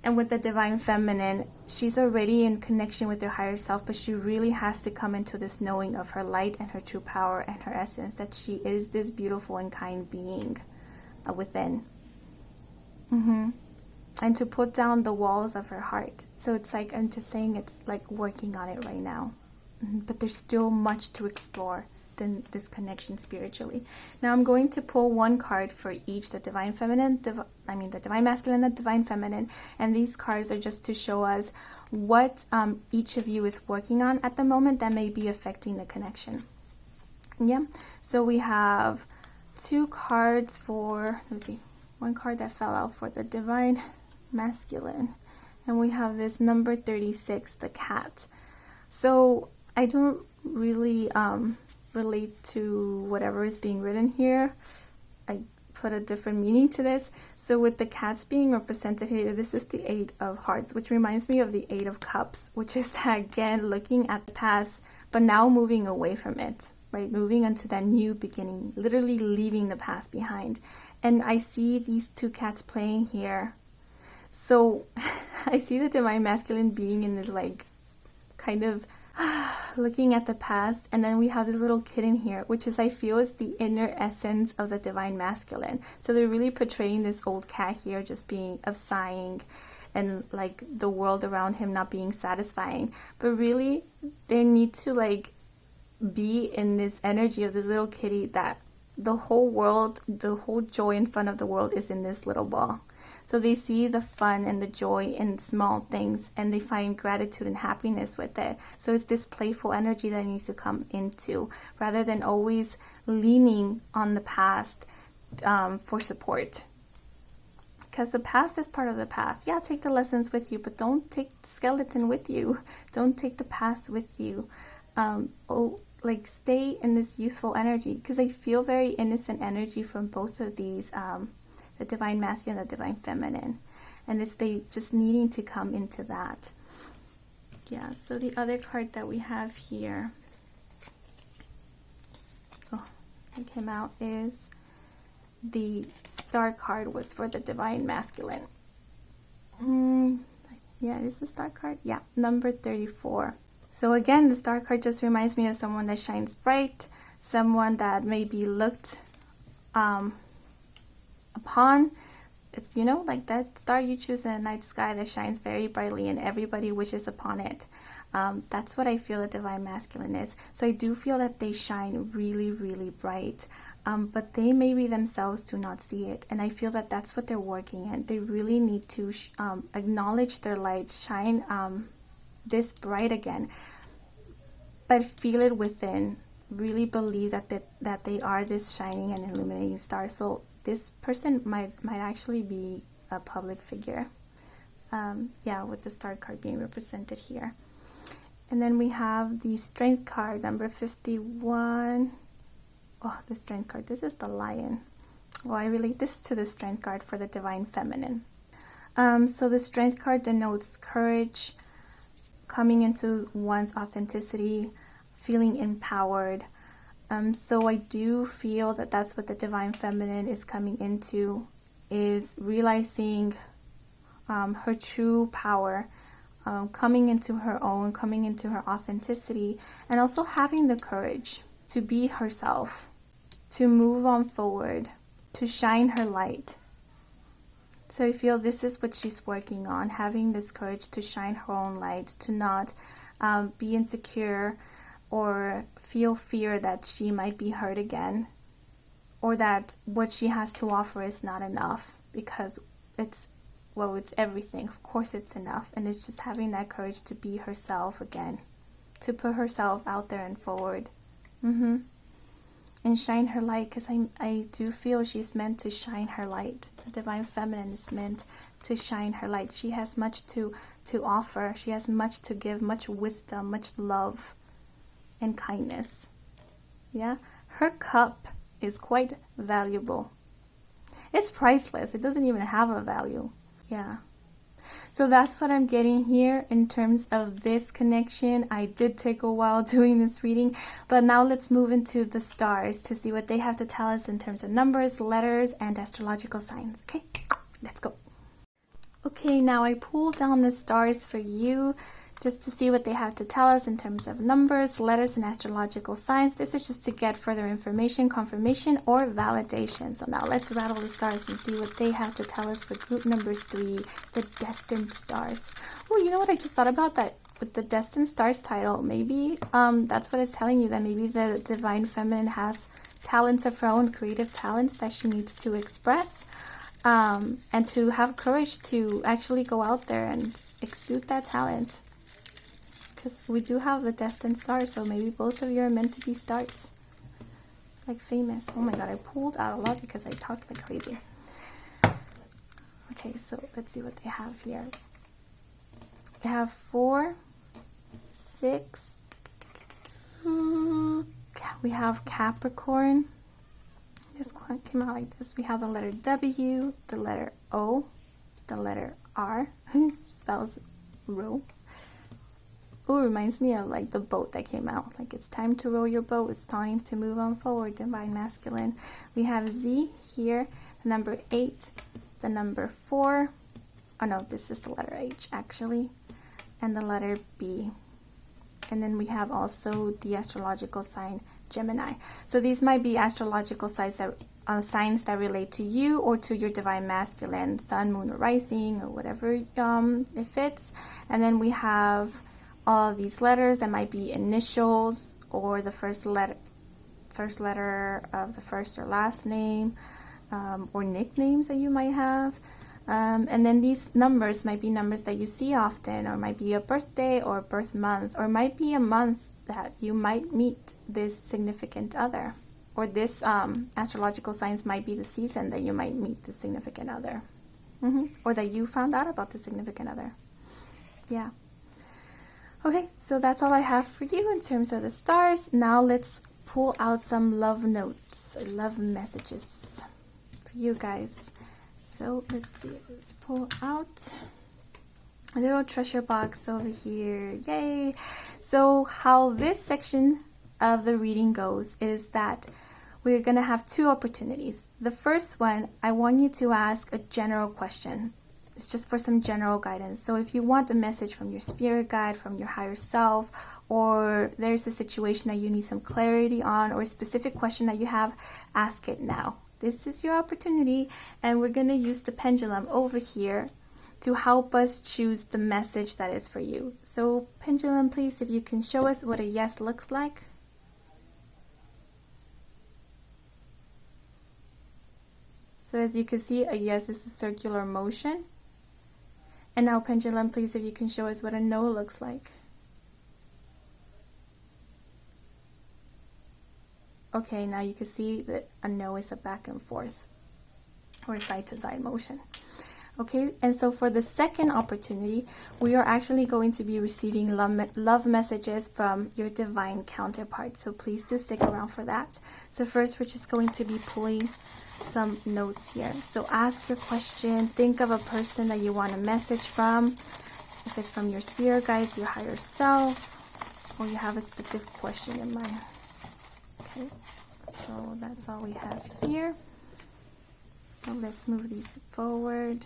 And with the divine feminine, she's already in connection with her higher self, but she really has to come into this knowing of her light and her true power and her essence, that she is this beautiful and kind being within. And to put down the walls of her heart. So it's like, I'm just saying, it's like working on it right now. But there's still much to explore than this connection spiritually. Now I'm going to pull one card for each, the divine feminine, the divine masculine, and the divine feminine. And these cards are just to show us what each of you is working on at the moment that may be affecting the connection. Yeah. So we have 2 cards for, let's see, one card that fell out for the divine masculine, and we have this number 36, the cat. So I don't really relate to whatever is being written here. I put a different meaning to this. So with the cats being represented here, this is the 8 of hearts, which reminds me of the 8 of cups, which is that, again, looking at the past but now moving away from it, right? Moving into that new beginning, literally leaving the past behind. And I see these 2 cats playing here. So I see the divine masculine being in this like kind of looking at the past. And then we have this little kitten here, which is, I feel, is the inner essence of the divine masculine. So they're really portraying this old cat here just being of sighing and like the world around him not being satisfying. But really they need to like be in this energy of this little kitty, that the whole world, the whole joy in front of the world is in this little ball. So they see the fun and the joy in small things, and they find gratitude and happiness with it. So it's this playful energy that needs to come into, rather than always leaning on the past for support. Because the past is part of the past. Yeah, take the lessons with you, but don't take the skeleton with you. Don't take the past with you. Like stay in this youthful energy, because I feel very innocent energy from both of these, the divine masculine and the divine feminine, and it's they just needing to come into that. Yeah, so the other card that we have here, that came out, is the star card, was for the divine masculine. Yeah, it is the star card. Yeah, number 34. So again, the star card just reminds me of someone that shines bright, someone that may be looked upon. It's, you know, like that star you choose in the night sky that shines very brightly and everybody wishes upon it. That's what I feel the divine masculine is. So I do feel that they shine really, really bright, but they maybe themselves do not see it. And I feel that that's what they're working at. They really need to acknowledge their light, shine this bright again, but feel it within. Really believe that they are this shining and illuminating star. So this person might actually be a public figure. Yeah, with the star card being represented here. And then we have the Strength card, number 51. Oh, the Strength card. This is the Lion. Well, I relate this to the Strength card for the Divine Feminine. So the Strength card denotes courage, coming into one's authenticity, feeling empowered. So I do feel that that's what the Divine Feminine is coming into, is realizing her true power, coming into her own, coming into her authenticity, and also having the courage to be herself, to move on forward, to shine her light. So I feel this is what she's working on, having this courage to shine her own light, to not be insecure or feel fear that she might be hurt again, or that what she has to offer is not enough, because it's everything. Of course it's enough, and it's just having that courage to be herself again, to put herself out there and forward. And shine her light, because I do feel she's meant to shine her light. The Divine Feminine is meant to shine her light. She has much to offer. She has much to give, much wisdom, much love and kindness. Yeah, her cup is quite valuable. It's priceless. It doesn't even have a value. Yeah. So that's what I'm getting here in terms of this connection. I did take a while doing this reading, but now let's move into the stars to see what they have to tell us in terms of numbers, letters, and astrological signs. Okay, let's go. Okay, now I pulled down the stars for you just to see what they have to tell us in terms of numbers, letters, and astrological signs. This is just to get further information, confirmation, or validation. So now let's rattle the stars and see what they have to tell us for group number 3, the Destined Stars. Oh, you know what I just thought about that with the Destined Stars title? Maybe that's what it's telling you, that maybe the Divine Feminine has talents of her own, creative talents that she needs to express, and to have courage to actually go out there and exude that talent. Because we do have the Destined Stars, so maybe both of you are meant to be stars. Like famous. Oh my god, I pulled out a lot because I talked like crazy. Okay, so let's see what they have here. We have 4, 6. We have Capricorn. This came out like this. We have the letter W, the letter O, the letter R. Spells row. Oh, it reminds me of like the boat that came out. Like, it's time to row your boat. It's time to move on forward, Divine Masculine. We have Z here, the number 8, the number 4. Oh no, this is the letter H actually, and the letter B. And then we have also the astrological sign Gemini. So these might be astrological signs that relate to you or to your Divine Masculine, Sun, Moon, or Rising, or whatever it fits. And then we have all of these letters that might be initials or the first letter of the first or last name, or nicknames that you might have. And then these numbers might be numbers that you see often, or might be a birthday or a birth month, or might be a month that you might meet this significant other, or this astrological signs might be the season that you might meet the significant other, or that you found out about the significant other. Yeah. Okay, so that's all I have for you in terms of the stars. Now let's pull out some love notes, love messages for you guys. So let's see, let's pull out a little treasure box over here. Yay! So how this section of the reading goes is that we're going to have 2 opportunities. The first one, I want you to ask a general question. It's just for some general guidance. So if you want a message from your spirit guide, from your higher self, or there's a situation that you need some clarity on, or a specific question that you have, ask it now. This is your opportunity, and we're going to use the pendulum over here to help us choose the message that is for you. So pendulum, please, if you can show us what a yes looks like. So as you can see, a yes is a circular motion. And now pendulum, please, if you can show us what a no looks like. Okay, now you can see that a no is a back and forth or side to side motion. Okay, and so for the second opportunity, we are actually going to be receiving love messages from your divine counterpart. So please do stick around for that. So first, we're just going to be pulling some notes here. So ask your question, think of a person that you want a message from. If it's from your spirit guides, your higher self, or you have a specific question in mind. Okay, so that's all we have here. So let's move these forward.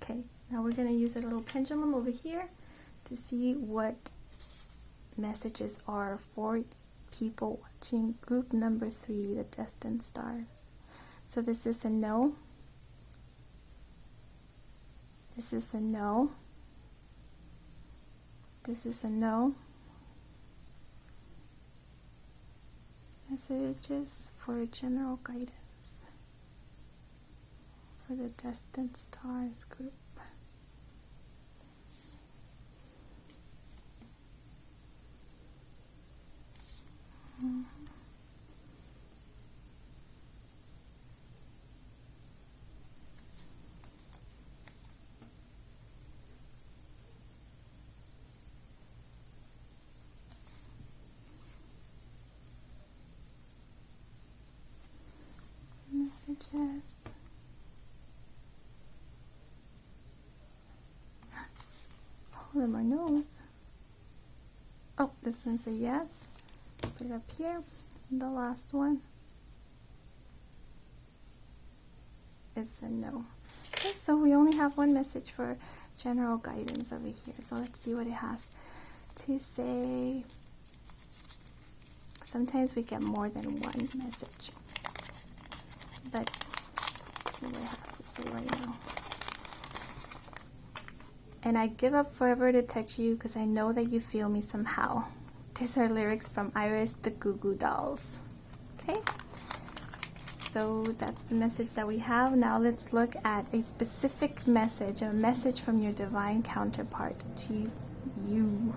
Okay, now we're going to use a little pendulum over here to see what messages are for people watching group number 3, the destined stars. So this is a no. This is a no. This is a no. Messages for general guidance for the destined stars group. Messages. Hold on my nose. Oh, this one's a yes. Put it up here. And the last one is a no. Okay, so we only have one message for general guidance over here. So let's see what it has to say. Sometimes we get more than one message. But let's see what it has to say right now. And I give up forever to touch you because I know that you feel me somehow. These are lyrics from Iris the Goo Goo Dolls. Okay, so that's the message that we have. Now let's look at a specific message, a message from your divine counterpart to you.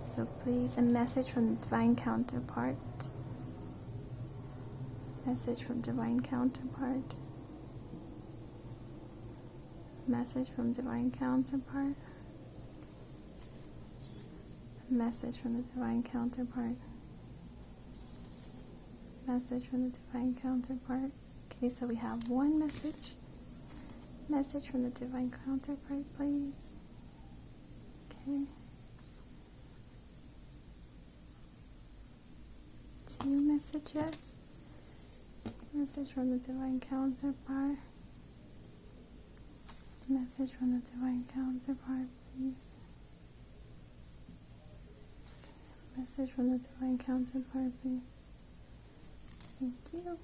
So please, a message from the divine counterpart. Message from divine counterpart. Message from divine counterpart. Message from the divine counterpart. Message from the divine counterpart. Okay, so we have one message. Message from the divine counterpart, please. Okay. 2 messages. Message from the divine counterpart. Message from the divine counterpart, please. Message from the divine counterpart, please. Thank you.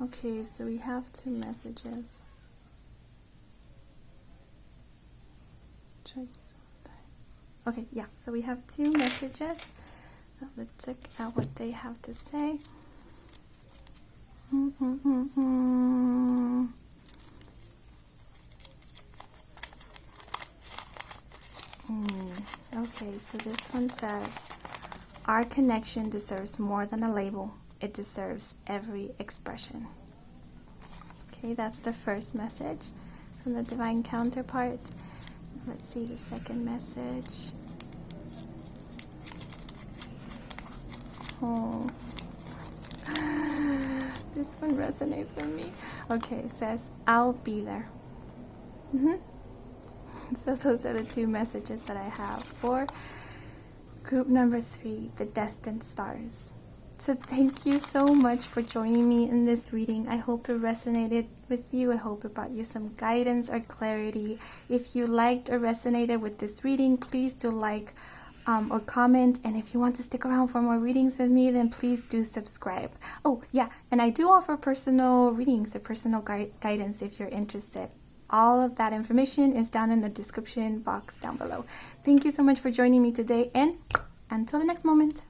Okay, so we have 2 messages. Try this one. Okay, yeah, so we have 2 messages. Now let's check out what they have to say. Okay, so this one says, our connection deserves more than a label. It deserves every expression. Okay, that's the first message from the divine counterpart. Let's see the second message. Oh, this one resonates with me. Okay, it says, I'll be there. So those are the 2 messages that I have for group number 3, the destined stars. So thank you so much for joining me in this reading. I hope it resonated with you. I hope it brought you some guidance or clarity. If you liked or resonated with this reading, please do like or comment. And if you want to stick around for more readings with me, then please do subscribe. Oh yeah, and I do offer personal readings or personal guidance if you're interested. All of that information is down in the description box down below. Thank you so much for joining me today, and until the next moment.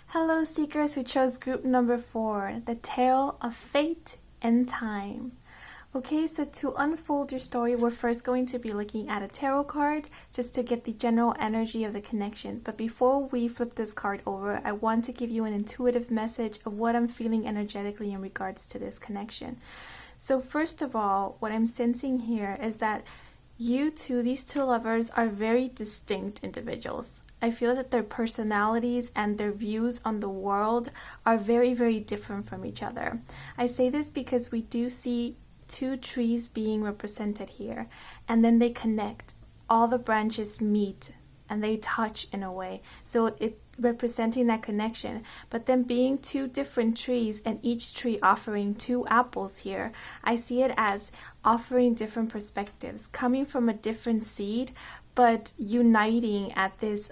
Hello seekers who chose group number 4, the tale of fate and time. Okay, so to unfold your story, we're first going to be looking at a tarot card just to get the general energy of the connection. But before we flip this card over, I want to give you an intuitive message of what I'm feeling energetically in regards to this connection. So first of all, what I'm sensing here is that these two lovers, are very distinct individuals. I feel that their personalities and their views on the world are very, very different from each other. I say this because we do see two trees being represented here, and then they connect. All the branches meet and they touch in a way, so it representing that connection. But then being two different trees and each tree offering two apples here, I see it as offering different perspectives, coming from a different seed, but uniting at this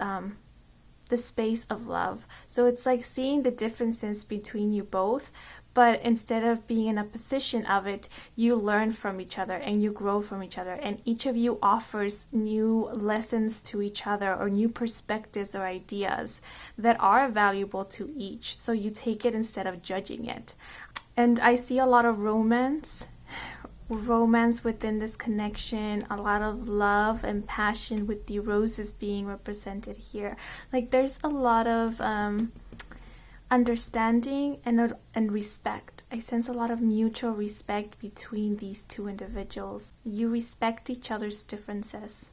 the space of love. So it's like seeing the differences between you both, but instead of being in a position of it, you learn from each other and you grow from each other, and each of you offers new lessons to each other or new perspectives or ideas that are valuable to each. So you take it instead of judging it. And I see a lot of romance within this connection, a lot of love and passion, with the roses being represented here. Like there's a lot of understanding and respect. I sense a lot of mutual respect between these two individuals. You respect each other's differences.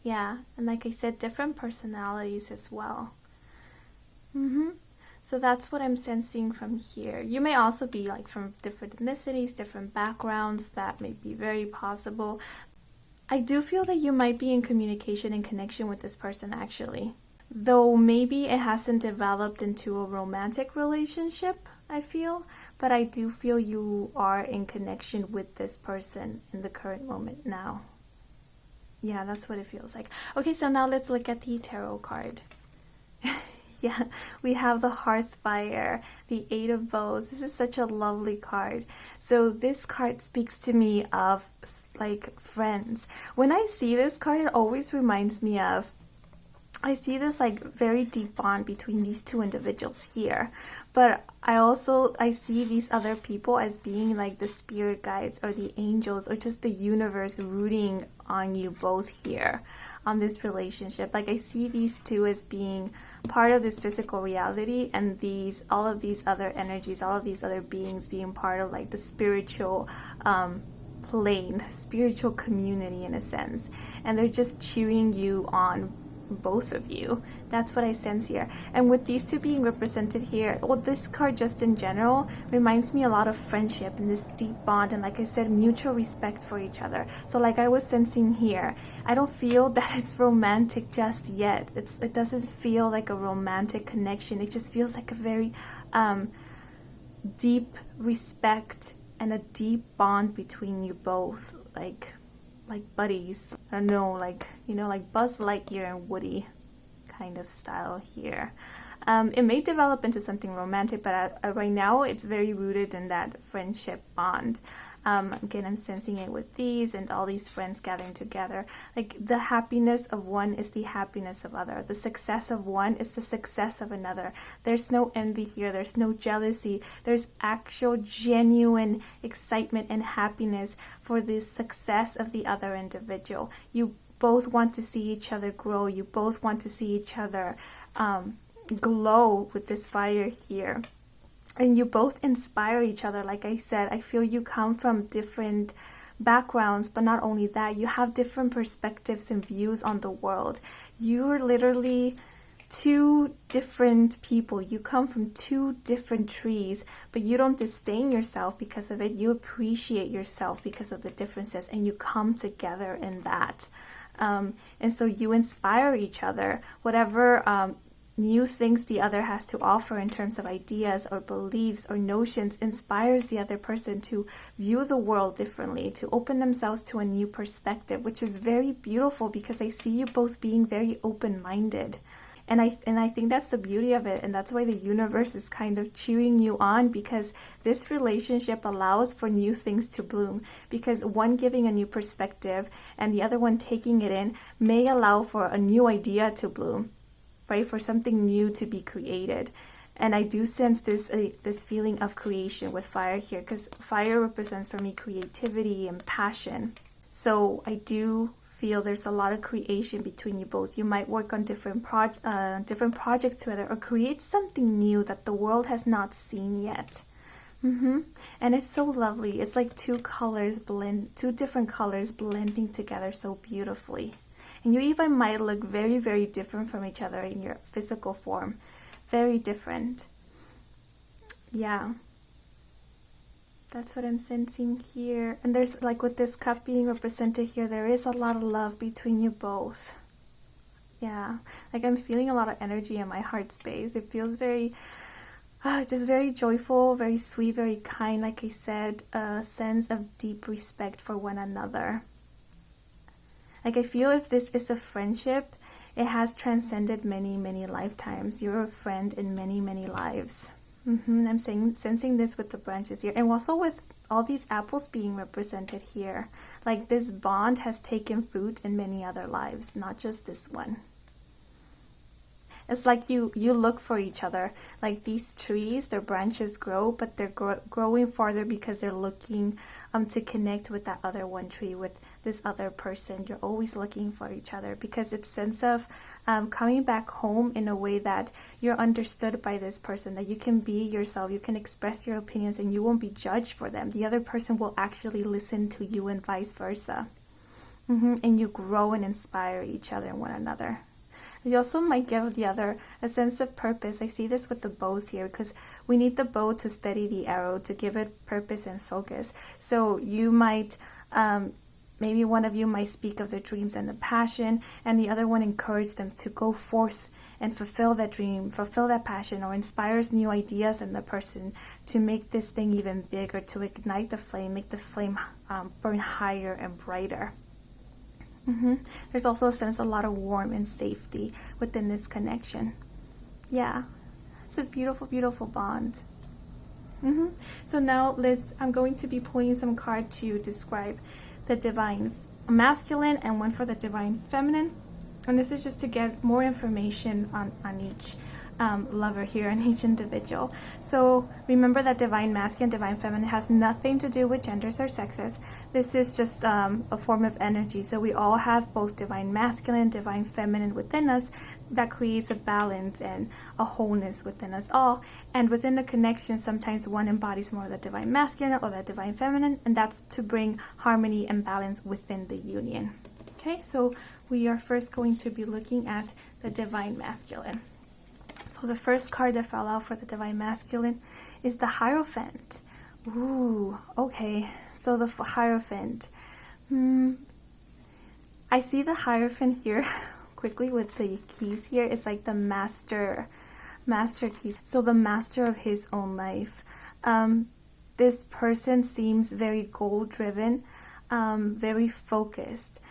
Yeah, and like I said, different personalities as well. So that's what I'm sensing from here. You may also be like from different ethnicities, different backgrounds. That may be very possible. I do feel that you might be in communication and connection with this person actually. Though maybe it hasn't developed into a romantic relationship, I feel. But I do feel you are in connection with this person in the current moment now. Yeah, that's what it feels like. Okay, so now let's look at the tarot card. Yeah, we have the Hearth Fire, the Eight of Bows. This is such a lovely card. So this card speaks to me of like friends. When I see this card, it always reminds me of, I see this like very deep bond between these two individuals here, but I see these other people as being like the spirit guides or the angels or just the universe rooting on you both here on this relationship. Like I see these two as being part of this physical reality, and all of these other energies, all of these other beings being part of like the spiritual plane, spiritual community in a sense, and they're just cheering you on, both of you. That's what I sense here. And with these two being represented here, well, this card just in general reminds me a lot of friendship and this deep bond, and like I said, mutual respect for each other. So like I was sensing here, I don't feel that it's romantic just yet. It doesn't feel like a romantic connection. It just feels like a very deep respect and a deep bond between you both, like buddies. I don't know, like, you know, like Buzz Lightyear and Woody kind of style here. It may develop into something romantic, but right now it's very rooted in that friendship bond. Again, I'm sensing it with these and all these friends gathering together. Like the happiness of one is the happiness of other. The success of one is the success of another. There's no envy here. There's no jealousy. There's actual genuine excitement and happiness for the success of the other individual. You both want to see each other grow. You both want to see each other glow with this fire here. And you both inspire each other. Like I said, I feel you come from different backgrounds, but not only that, you have different perspectives and views on the world. You're literally two different people. You come from two different trees, but you don't disdain yourself because of it. You appreciate yourself because of the differences, and you come together in that. And so you inspire each other. Whatever new things the other has to offer in terms of ideas or beliefs or notions inspires the other person to view the world differently, to open themselves to a new perspective, which is very beautiful because I see you both being very open-minded. And I think that's the beauty of it, and that's why the universe is kind of cheering you on, because this relationship allows for new things to bloom, because one giving a new perspective and the other one taking it in may allow for a new idea to bloom. Right, for something new to be created. And I do sense this feeling of creation with fire here, because fire represents for me creativity and passion. So I do feel there's a lot of creation between you both. You might work on different projects together, or create something new that the world has not seen yet. And it's so lovely. It's like two different colors blending together so beautifully. And you even might look very, very different from each other in your physical form. Very different. Yeah. That's what I'm sensing here. And there's, like, with this cup being represented here, there is a lot of love between you both. Yeah. Like, I'm feeling a lot of energy in my heart space. It feels very, just very joyful, very sweet, very kind. Like I said, a sense of deep respect for one another. Like, I feel if this is a friendship, it has transcended many, many lifetimes. You're a friend in many, many lives. I'm sensing this with the branches here. And also with all these apples being represented here. Like, this bond has taken fruit in many other lives, not just this one. It's like you look for each other. Like, these trees, their branches grow, but they're growing farther because they're looking to connect with that other one tree, with this other person. You're always looking for each other, because it's sense of coming back home in a way that you're understood by this person, that you can be yourself, you can express your opinions, and you won't be judged for them. The other person will actually listen to you, and vice versa. And you grow and inspire each other and one another. You also might give the other a sense of purpose. I see this with the bows here, because we need the bow to steady the arrow, to give it purpose and focus. So you might, maybe one of you might speak of their dreams and the passion, and the other one encourage them to go forth and fulfill that dream, fulfill that passion, or inspires new ideas in the person to make this thing even bigger, to ignite the flame, make the flame burn higher and brighter. There's also a sense of a lot of warmth and safety within this connection. Yeah, it's a beautiful, beautiful bond. So now I'm going to be pulling some cards to describe the divine masculine and one for the divine feminine. And this is just to get more information on each lover here, and each individual. So remember that divine masculine, divine feminine has nothing to do with genders or sexes. This is just a form of energy. So we all have both divine masculine, divine feminine within us. That creates a balance and a wholeness within us all. And within the connection, sometimes one embodies more of the divine masculine or the divine feminine, and that's to bring harmony and balance within the union. Okay, so we are first going to be looking at the divine masculine. So the first card that fell out for the divine masculine is the Hierophant. Ooh, okay. So the Hierophant. I see the Hierophant here quickly with the keys here. It's like the master keys. So the master of his own life. This person seems very goal-driven, very focused.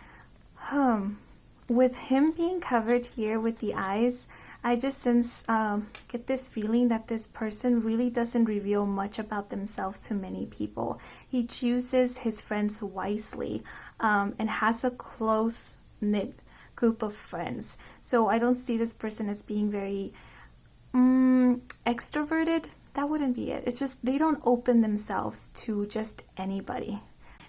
With him being covered here with the eyes, I just get this feeling that this person really doesn't reveal much about themselves to many people. He chooses his friends wisely, and has a close-knit group of friends. So I don't see this person as being very extroverted. That wouldn't be it. It's just they don't open themselves to just anybody.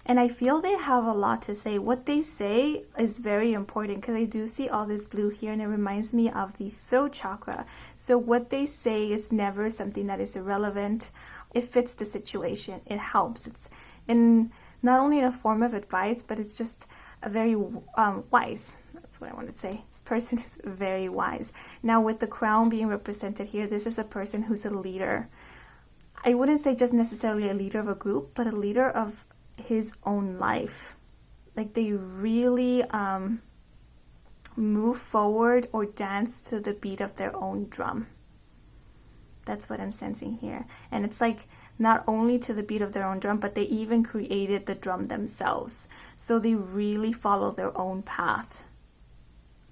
And I feel they have a lot to say. What they say is very important, because I do see all this blue here, and it reminds me of the throat chakra. So what they say is never something that is irrelevant. It fits the situation. It helps. It's in not only in a form of advice, but it's just a very wise. That's what I want to say. This person is very wise. Now, with the crown being represented here, this is a person who's a leader. I wouldn't say just necessarily a leader of a group, but a leader of his own life. Like, they really move forward or dance to the beat of their own drum. That's what I'm sensing here. And it's like not only to the beat of their own drum, but they even created the drum themselves. So they really follow their own path.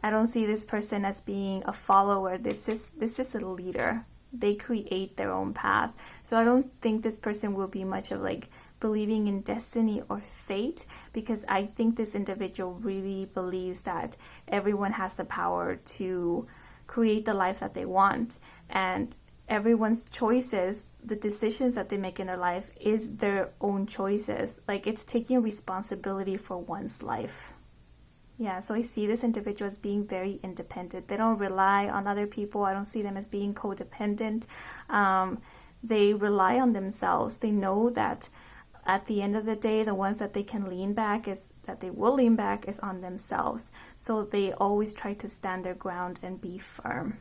I don't see this person as being a follower. This is a leader. They create their own path. So I don't think this person will be much of like believing in destiny or fate, because I think this individual really believes that everyone has the power to create the life that they want, and everyone's choices, the decisions that they make in their life is their own choices. Like, it's taking responsibility for one's life. Yeah, so I see this individual as being very independent. They don't rely on other people. I don't see them as being codependent. They rely on themselves. They know that at the end of the day, the ones that they can lean back is on themselves. So they always try to stand their ground and be firm.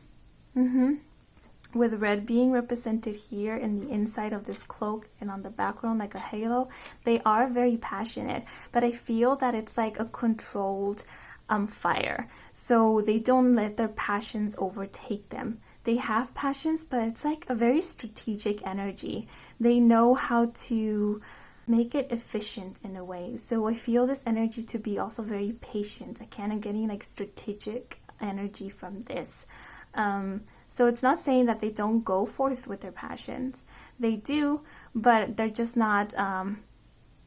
With red being represented here in the inside of this cloak and on the background like a halo, they are very passionate, but I feel that it's like a controlled fire. So they don't let their passions overtake them. They have passions, but it's like a very strategic energy. They know how to make it efficient in a way. So I feel this energy to be also very patient. I'm getting like strategic energy from this. So it's not saying that they don't go forth with their passions. They do, but they're just not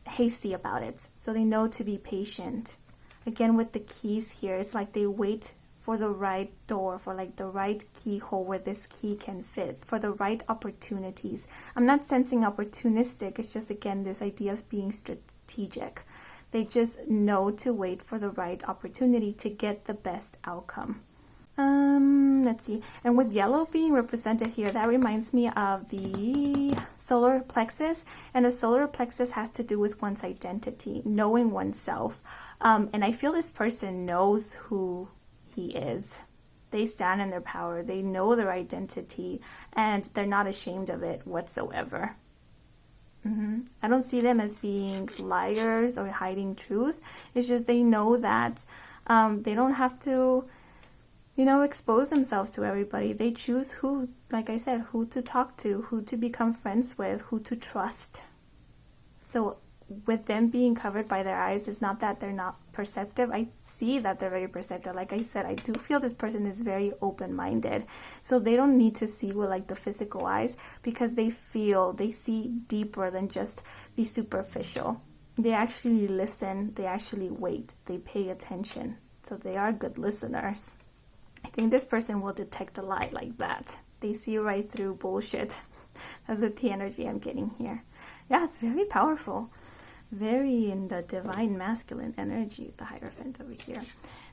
hasty about it. So they know to be patient. Again, with the keys here, it's like they wait for the right door, for like the right keyhole where this key can fit, for the right opportunities. I'm not sensing opportunistic. It's just, again, this idea of being strategic. They just know to wait for the right opportunity to get the best outcome. Let's see. And with yellow being represented here, that reminds me of the solar plexus. And the solar plexus has to do with one's identity, knowing oneself. And I feel this person knows who he is. They stand in their power. They know their identity, and they're not ashamed of it whatsoever. I don't see them as being liars or hiding truth. It's just they know that they don't have to expose themselves to everybody. They choose who, like I said, who to talk to, who to become friends with, who to trust. So with them being covered by their eyes, it's not that they're not perceptive. I see that they're very perceptive. Like I said, I do feel this person is very open-minded. So they don't need to see with like the physical eyes, because they see deeper than just the superficial. They actually listen, they actually wait, they pay attention. So they are good listeners. I think this person will detect a lie like that. They see right through bullshit. That's the energy I'm getting here. Yeah, it's very powerful. Very in the divine masculine energy, the Hierophant over here.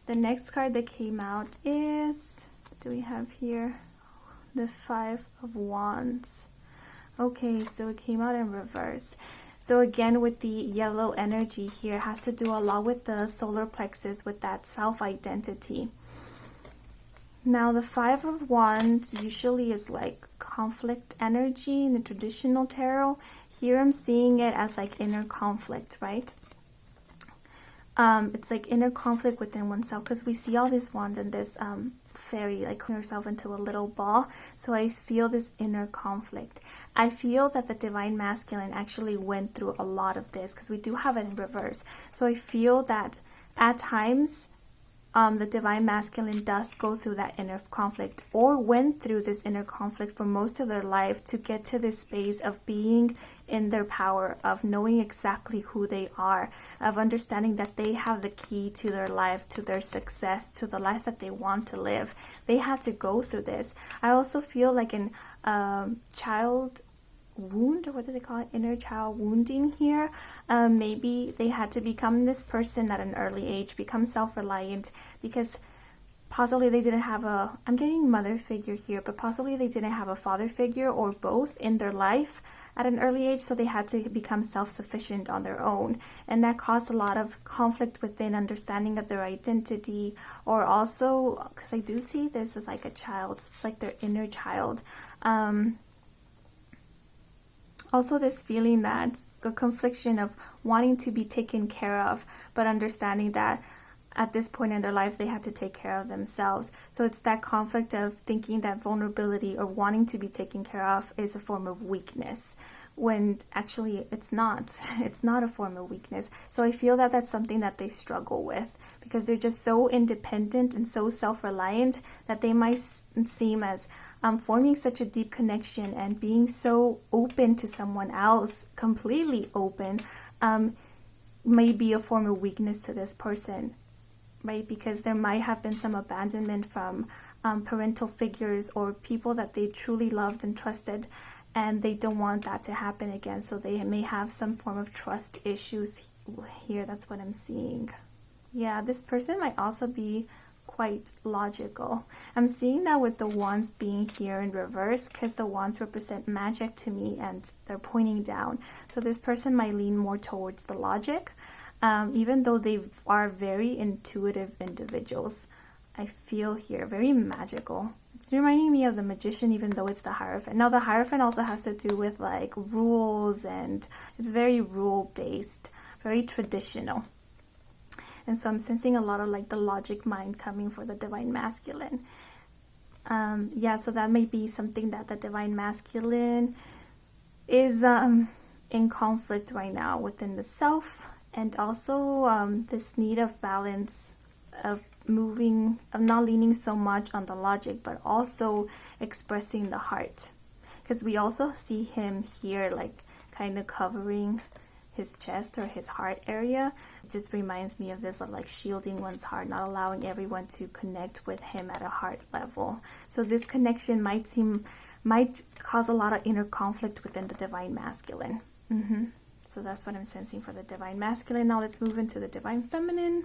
The next card that came out is, what do we have here? The Five of Wands. Okay, so it came out in reverse. So again, with the yellow energy here, it has to do a lot with the solar plexus, with that self-identity. Now, the Five of Wands usually is like conflict energy in the traditional tarot. Here I'm seeing it as like inner conflict, right? It's like inner conflict within oneself, because we see all these wands and this fairy like putting herself into a little ball. So I feel this inner conflict. I feel that the divine masculine actually went through a lot of this, because we do have it in reverse. So I feel that at times the divine masculine does go through that inner conflict, or went through this inner conflict for most of their life to get to this space of being in their power, of knowing exactly who they are, of understanding that they have the key to their life, to their success, to the life that they want to live. They had to go through this. I also feel like in child wound, or what do they call it, inner child wounding here. Maybe they had to become this person at an early age, become self-reliant, because possibly they didn't have I'm getting mother figure here, but possibly they didn't have a father figure or both in their life at an early age, so they had to become self-sufficient on their own, and that caused a lot of conflict within understanding of their identity. Or also, because I do see this as like a child, it's like their inner child. Also, this feeling that a confliction of wanting to be taken care of, but understanding that at this point in their life they had to take care of themselves. So it's that conflict of thinking that vulnerability or wanting to be taken care of is a form of weakness, when actually it's not. It's not a form of weakness. So I feel that that's something that they struggle with, because they're just so independent and so self-reliant that they might seem as forming such a deep connection and being so open to someone else, completely open, may be a form of weakness to this person, right? Because there might have been some abandonment from parental figures or people that they truly loved and trusted, and they don't want that to happen again. So they may have some form of trust issues here. That's what I'm seeing. Yeah, this person might also be quite logical. I'm seeing that with the wands being here in reverse, because the wands represent magic to me and they're pointing down. So this person might lean more towards the logic, even though they are very intuitive individuals. I feel here very magical. It's reminding me of the Magician, even though it's the Hierophant. Now the Hierophant also has to do with like rules, and it's very rule based, very traditional. And so I'm sensing a lot of like the logic mind coming for the Divine Masculine. Yeah, so that may be something that the Divine Masculine is in conflict right now within the self, and also this need of balance, of not leaning so much on the logic, but also expressing the heart. Because we also see him here like kind of covering his chest or his heart area. It just reminds me of this, of like shielding one's heart, not allowing everyone to connect with him at a heart level. So this connection might cause a lot of inner conflict within the Divine Masculine. So that's what I'm sensing for the Divine Masculine. Now let's move into the Divine Feminine.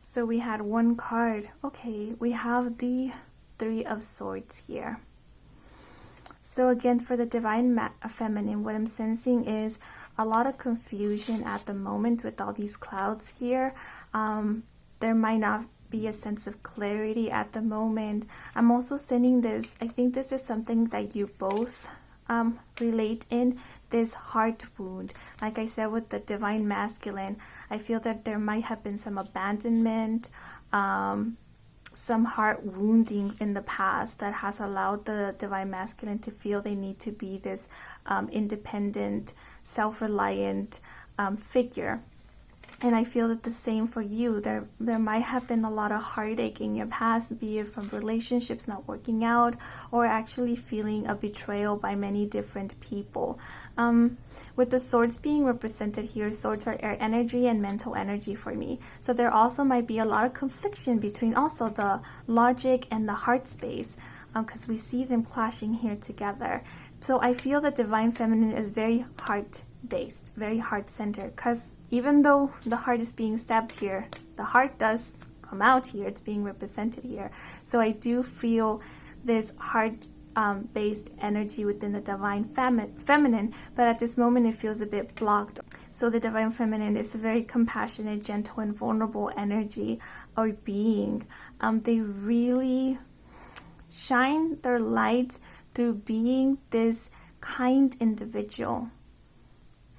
So we had one card. Okay, we have the Three of Swords here. So again, for the Divine Feminine, what I'm sensing is a lot of confusion at the moment with all these clouds here. There might not be a sense of clarity at the moment. I'm also sending this, I think this is something that you both relate in, this heart wound. Like I said with the Divine Masculine, I feel that there might have been some abandonment, some heart wounding in the past that has allowed the Divine Masculine to feel they need to be this independent, self-reliant figure. And I feel that the same for you. There might have been a lot of heartache in your past, be it from relationships not working out, or actually feeling a betrayal by many different people. With the swords being represented here, swords are air energy and mental energy for me. So there also might be a lot of confliction between also the logic and the heart space, because we see them clashing here together. So I feel that Divine Feminine is very heart-based, very heart-centered, because even though the heart is being stabbed here, the heart does come out here, it's being represented here. So I do feel this heart-based energy within the Divine Feminine, but at this moment it feels a bit blocked. So the Divine Feminine is a very compassionate, gentle, and vulnerable energy or being. They really shine their light through being this kind individual,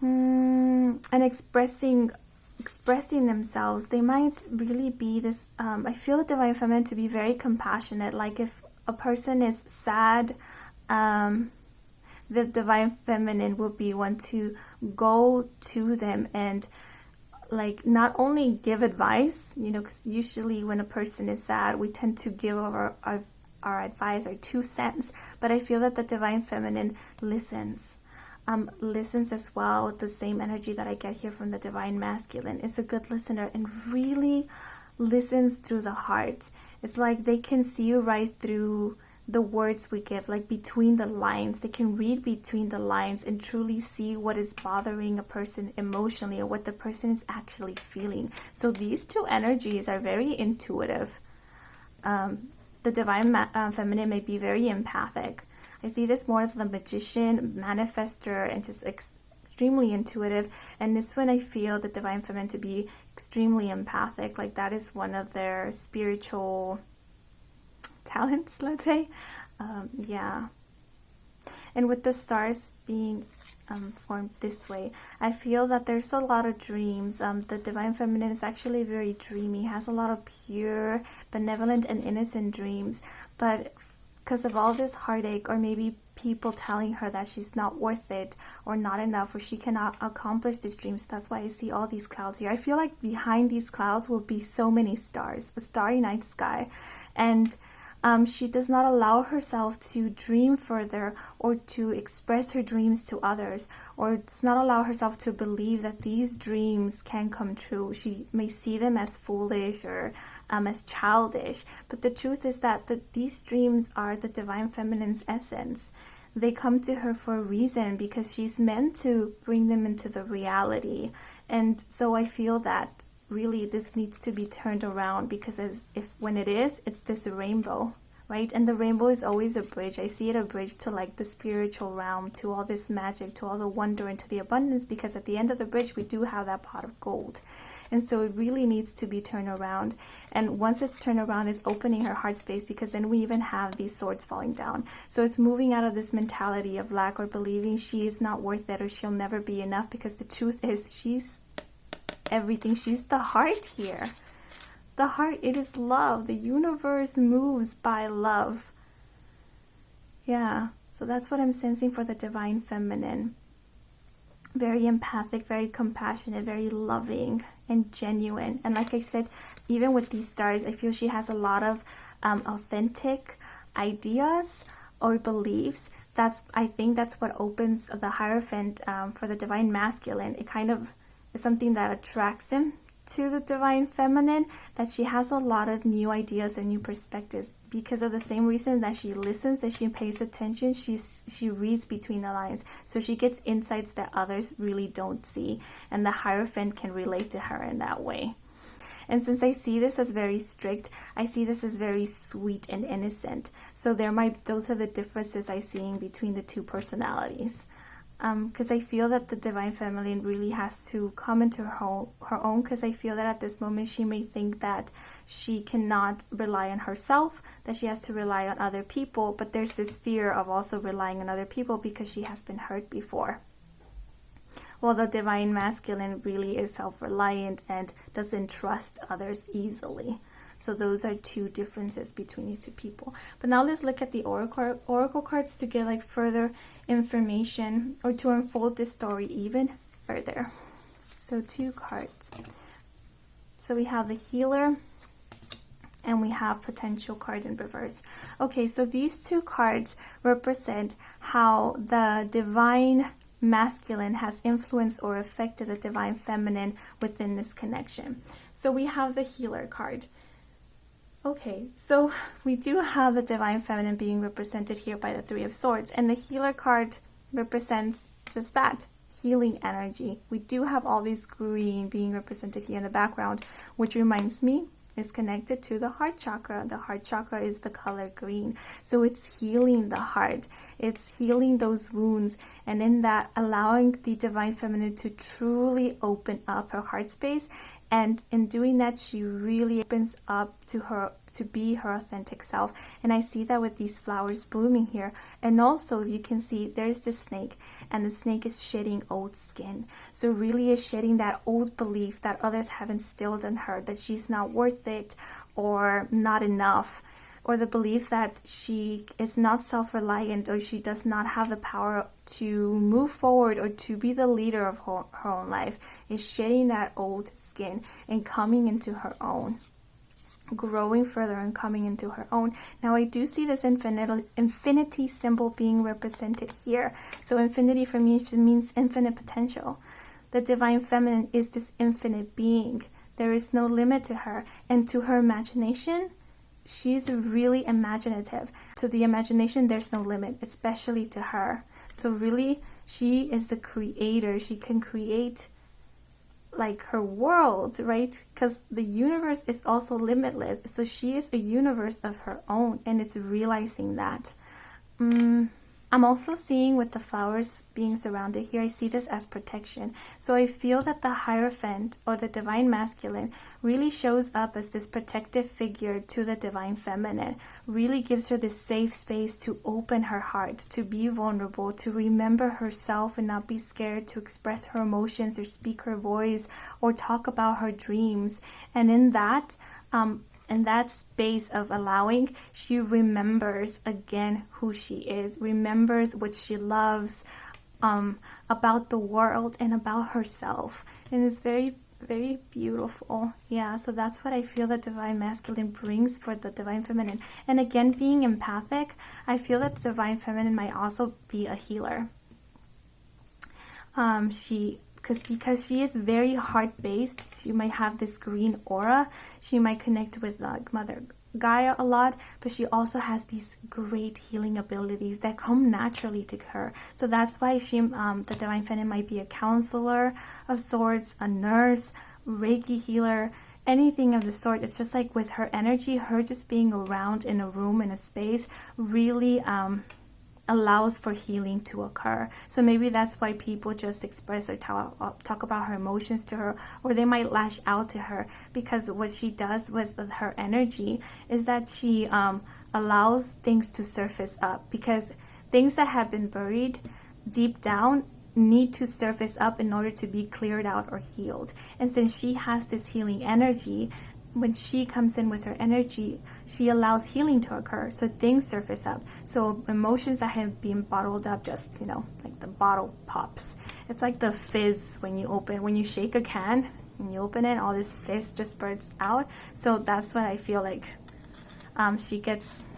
and expressing themselves. They might really be this, I feel the Divine Feminine to be very compassionate. Like if a person is sad, the Divine Feminine will be one to go to them and like not only give advice, because usually when a person is sad, we tend to give our advice, our 2 cents, but I feel that the Divine Feminine listens as well, with the same energy that I get here from the Divine Masculine. Is a good listener and really listens through the heart. It's like they can see right through the words we give, like between the lines. They can read between the lines and truly see what is bothering a person emotionally or what the person is actually feeling. So these two energies are very intuitive. The Divine Feminine may be very empathic. I see this more of the Magician, manifester, and just extremely intuitive. And this one I feel the Divine Feminine to be extremely empathic. Like that is one of their spiritual talents, let's say. Yeah. And with the stars being formed this way, I feel that there's a lot of dreams. The Divine Feminine is actually very dreamy, has a lot of pure, benevolent, and innocent dreams. But because of all this heartache, or maybe people telling her that she's not worth it or not enough, or she cannot accomplish these dreams, that's why I see all these clouds here. I feel like behind these clouds will be so many stars, a starry night sky. And She does not allow herself to dream further or to express her dreams to others, or does not allow herself to believe that these dreams can come true. She may see them as foolish or as childish, but the truth is that these dreams are the divine feminine's essence. They come to her for a reason, because she's meant to bring them into the reality. And so I feel that really this needs to be turned around, because when it is, it's this rainbow, right? And the rainbow is always a bridge. I see it a bridge to like the spiritual realm, to all this magic, to all the wonder, and to the abundance, because at the end of the bridge we do have that pot of gold. And so it really needs to be turned around. And once it's turned around, it's opening her heart space, because then we even have these swords falling down. So it's moving out of this mentality of lack or believing she is not worth it or she'll never be enough, because the truth is she's everything. She's the heart here. The heart, it is love. The universe moves by love. Yeah, so that's what I'm sensing for the divine feminine. Very empathic, very compassionate, very loving and genuine. And like I said, even with these stars, I feel she has a lot of authentic ideas or beliefs. I think that's what opens the Hierophant for the divine masculine. It kind of is something that attracts him to the divine feminine, that she has a lot of new ideas and new perspectives, because of the same reason that she listens, that she pays attention, she reads between the lines, so she gets insights that others really don't see, and the Hierophant can relate to her in that way. And since I see this as very strict, I see this as very sweet and innocent. So those are the differences I see between the two personalities. Because I feel that the divine feminine really has to come into her own, because I feel that at this moment she may think that she cannot rely on herself, that she has to rely on other people, but there's this fear of also relying on other people because she has been hurt before. Well, the divine masculine really is self-reliant and doesn't trust others easily. So those are two differences between these two people. But now let's look at the oracle cards to get like further information, or to unfold this story even further. So 2 cards. So we have the healer and we have potential card in reverse. Okay, so these 2 cards represent how the divine masculine has influenced or affected the divine feminine within this connection. So we have the healer card. Okay, so we do have the divine feminine being represented here by the 3 of Swords, and the healer card represents just that, healing energy. We do have all these green being represented here in the background, which reminds me is connected to the heart chakra. The heart chakra is the color green, so it's healing the heart, it's healing those wounds, and in that allowing the divine feminine to truly open up her heart space. And in doing that, she really opens up to be her authentic self. And I see that with these flowers blooming here. And also, you can see there's the snake, and the snake is shedding old skin. So really is shedding that old belief that others have instilled in her, that she's not worth it or not enough, or the belief that she is not self-reliant, or she does not have the power to move forward or to be the leader of her own life, is shedding that old skin and coming into her own, growing further and coming into her own. Now I do see this infinity symbol being represented here. So infinity for me means infinite potential. The divine feminine is this infinite being. There is no limit to her, and to her imagination, she's really imaginative. To the imagination, there's no limit, especially to her. So really, she is the creator. She can create like her world, right? Because the universe is also limitless. So she is a universe of her own, and it's realizing that. I'm also seeing with the flowers being surrounded here, I see this as protection. So I feel that the Hierophant, or the divine masculine, really shows up as this protective figure to the divine feminine, really gives her this safe space to open her heart, to be vulnerable, to remember herself and not be scared to express her emotions or speak her voice or talk about her dreams. And in that space of allowing, she remembers again who she is, remembers what she loves about the world and about herself. And it's very, Very beautiful. Yeah, so that's what I feel the Divine Masculine brings for the Divine Feminine. And again, being empathic, I feel that the Divine Feminine might also be a healer. Because she is very heart-based, she might have this green aura. She might connect with Mother Gaia a lot, but she also has these great healing abilities that come naturally to her. So that's why the Divine Feminine might be a counselor of sorts, a nurse, Reiki healer, anything of the sort. It's just like with her energy, her just being around in a room, in a space, really allows for healing to occur. So maybe that's why people just express or talk about her emotions to her, or they might lash out to her, because what she does with her energy is that she allows things to surface up, because things that have been buried deep down need to surface up in order to be cleared out or healed. And since she has this healing energy, when she comes in with her energy, she allows healing to occur, so things surface up. So emotions that have been bottled up, just, like the bottle pops. It's like the fizz when you shake a can and you open it, all this fizz just spurts out. So that's what I feel like she gets,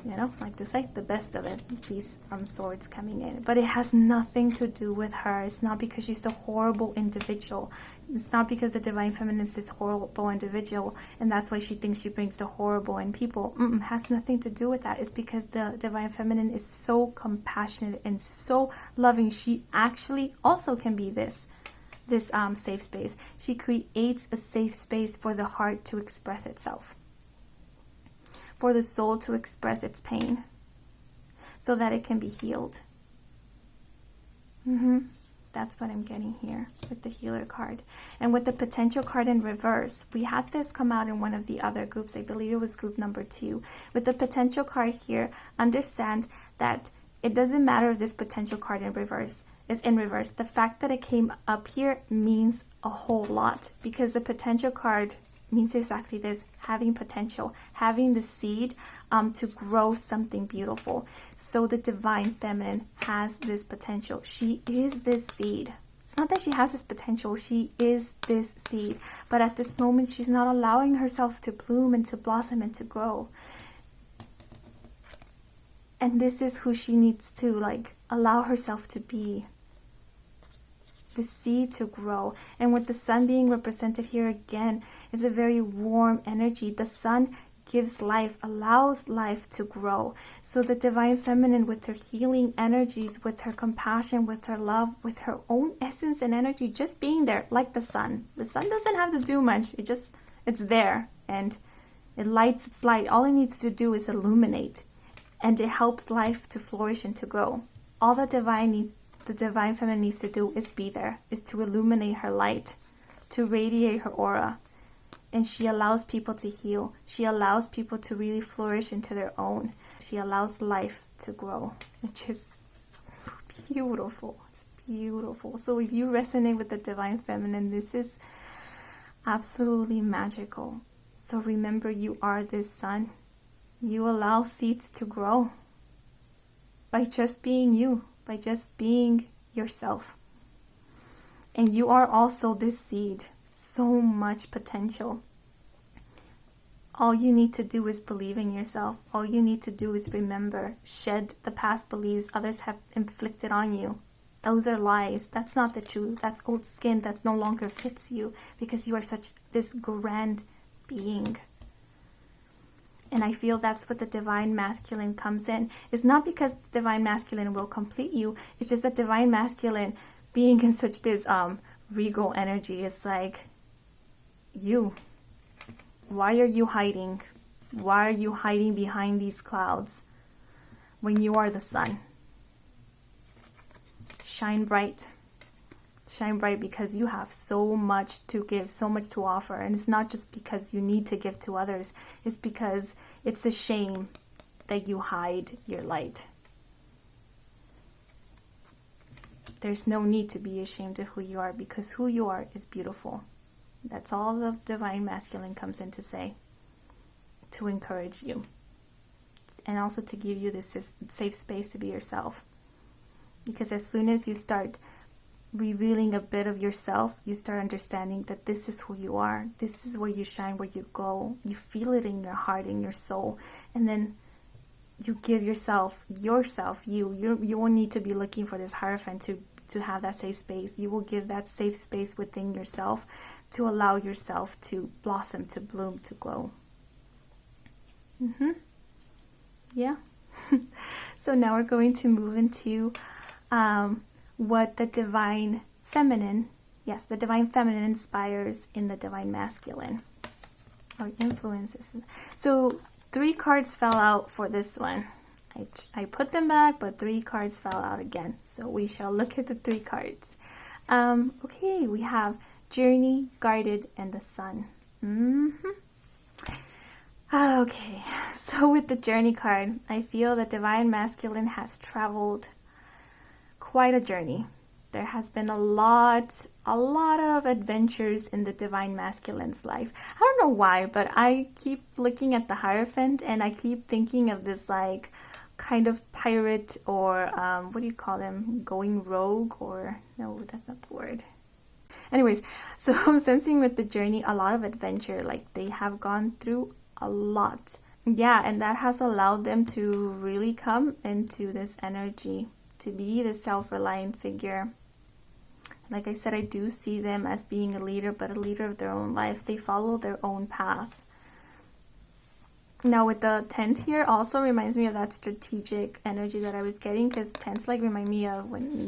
like this, like the best of it, these swords coming in. But it has nothing to do with her. It's not because she's a horrible individual. It's not because the Divine Feminine is this horrible individual and that's why she thinks she brings the horrible in people. It has nothing to do with that. It's because the Divine Feminine is so compassionate and so loving. She actually also can be this safe space. She creates a safe space for the heart to express itself, for the soul to express its pain, so that it can be healed. That's what I'm getting here with the healer card. And with the potential card in reverse, we had this come out in one of the other groups. I believe it was group number 2. With the potential card here, understand that it doesn't matter if this potential card is in reverse. The fact that it came up here means a whole lot, because the potential card means exactly this: having potential, having the seed to grow something beautiful. So the Divine Feminine has this potential. She is this seed. It's not that she has this potential, she is this seed. But at this moment, she's not allowing herself to bloom and to blossom and to grow. And this is who she needs to allow herself to be. The seed to grow. And with the sun being represented here again, is a very warm energy. The sun gives life, allows life to grow. So the Divine Feminine, with her healing energies, with her compassion, with her love, with her own essence and energy, just being there, like the sun. The sun doesn't have to do much. It's there and it lights its light. All it needs to do is illuminate, and it helps life to flourish and to grow. All the Divine Feminine needs to do is be there, is to illuminate her light, to radiate her aura. And she allows people to heal. She allows people to really flourish into their own. She allows life to grow, which is beautiful. It's beautiful. So if you resonate with the Divine Feminine, this is absolutely magical. So remember, you are this sun. You allow seeds to grow by just being you, by just being yourself. And you are also this seed. So much potential. All you need to do is believe in yourself. All you need to do is remember, shed the past beliefs others have inflicted on you. Those are lies. That's not the truth. That's old skin that no longer fits you, because you are such this grand being. And I feel that's what the Divine Masculine comes in. It's not because the Divine Masculine will complete you. It's just that Divine Masculine being in such this regal energy is like, why are you hiding? Why are you hiding behind these clouds when you are the sun? Shine bright. Shine bright, because you have so much to give, so much to offer. And it's not just because you need to give to others. It's because it's a shame that you hide your light. There's no need to be ashamed of who you are, because who you are is beautiful. That's all the Divine Masculine comes in to say, to encourage you, and also to give you this safe space to be yourself. Because as soon as you start revealing a bit of yourself, you start understanding that this is who you are. This is where you shine, where you glow. You feel it in your heart, in your soul. And then you give yourself, you won't need to be looking for this Hierophant to have that safe space. You will give that safe space within yourself to allow yourself to blossom, to bloom, to glow. Yeah. So now we're going to move into what the divine feminine, the divine feminine inspires in the divine masculine, or influences. So 3 cards fell out for this one. I put them back, but 3 cards fell out again. So we shall look at the 3 cards. Okay, we have Journey, Guarded, and the Sun. Okay, so with the Journey card, I feel the divine masculine has traveled quite a journey. There has been a lot of adventures in the divine masculine's life. I don't know why, but I keep looking at the Hierophant and I keep thinking of this like kind of pirate, or what do you call them? Going rogue, or no, that's not the word. Anyways, so I'm sensing with the Journey a lot of adventure, like they have gone through a lot. Yeah, and that has allowed them to really come into this energy, to be the self-reliant figure. Like I said, I do see them as being a leader, but a leader of their own life. They follow their own path. Now with the tent here also reminds me of that strategic energy that I was getting, because tents like remind me of when,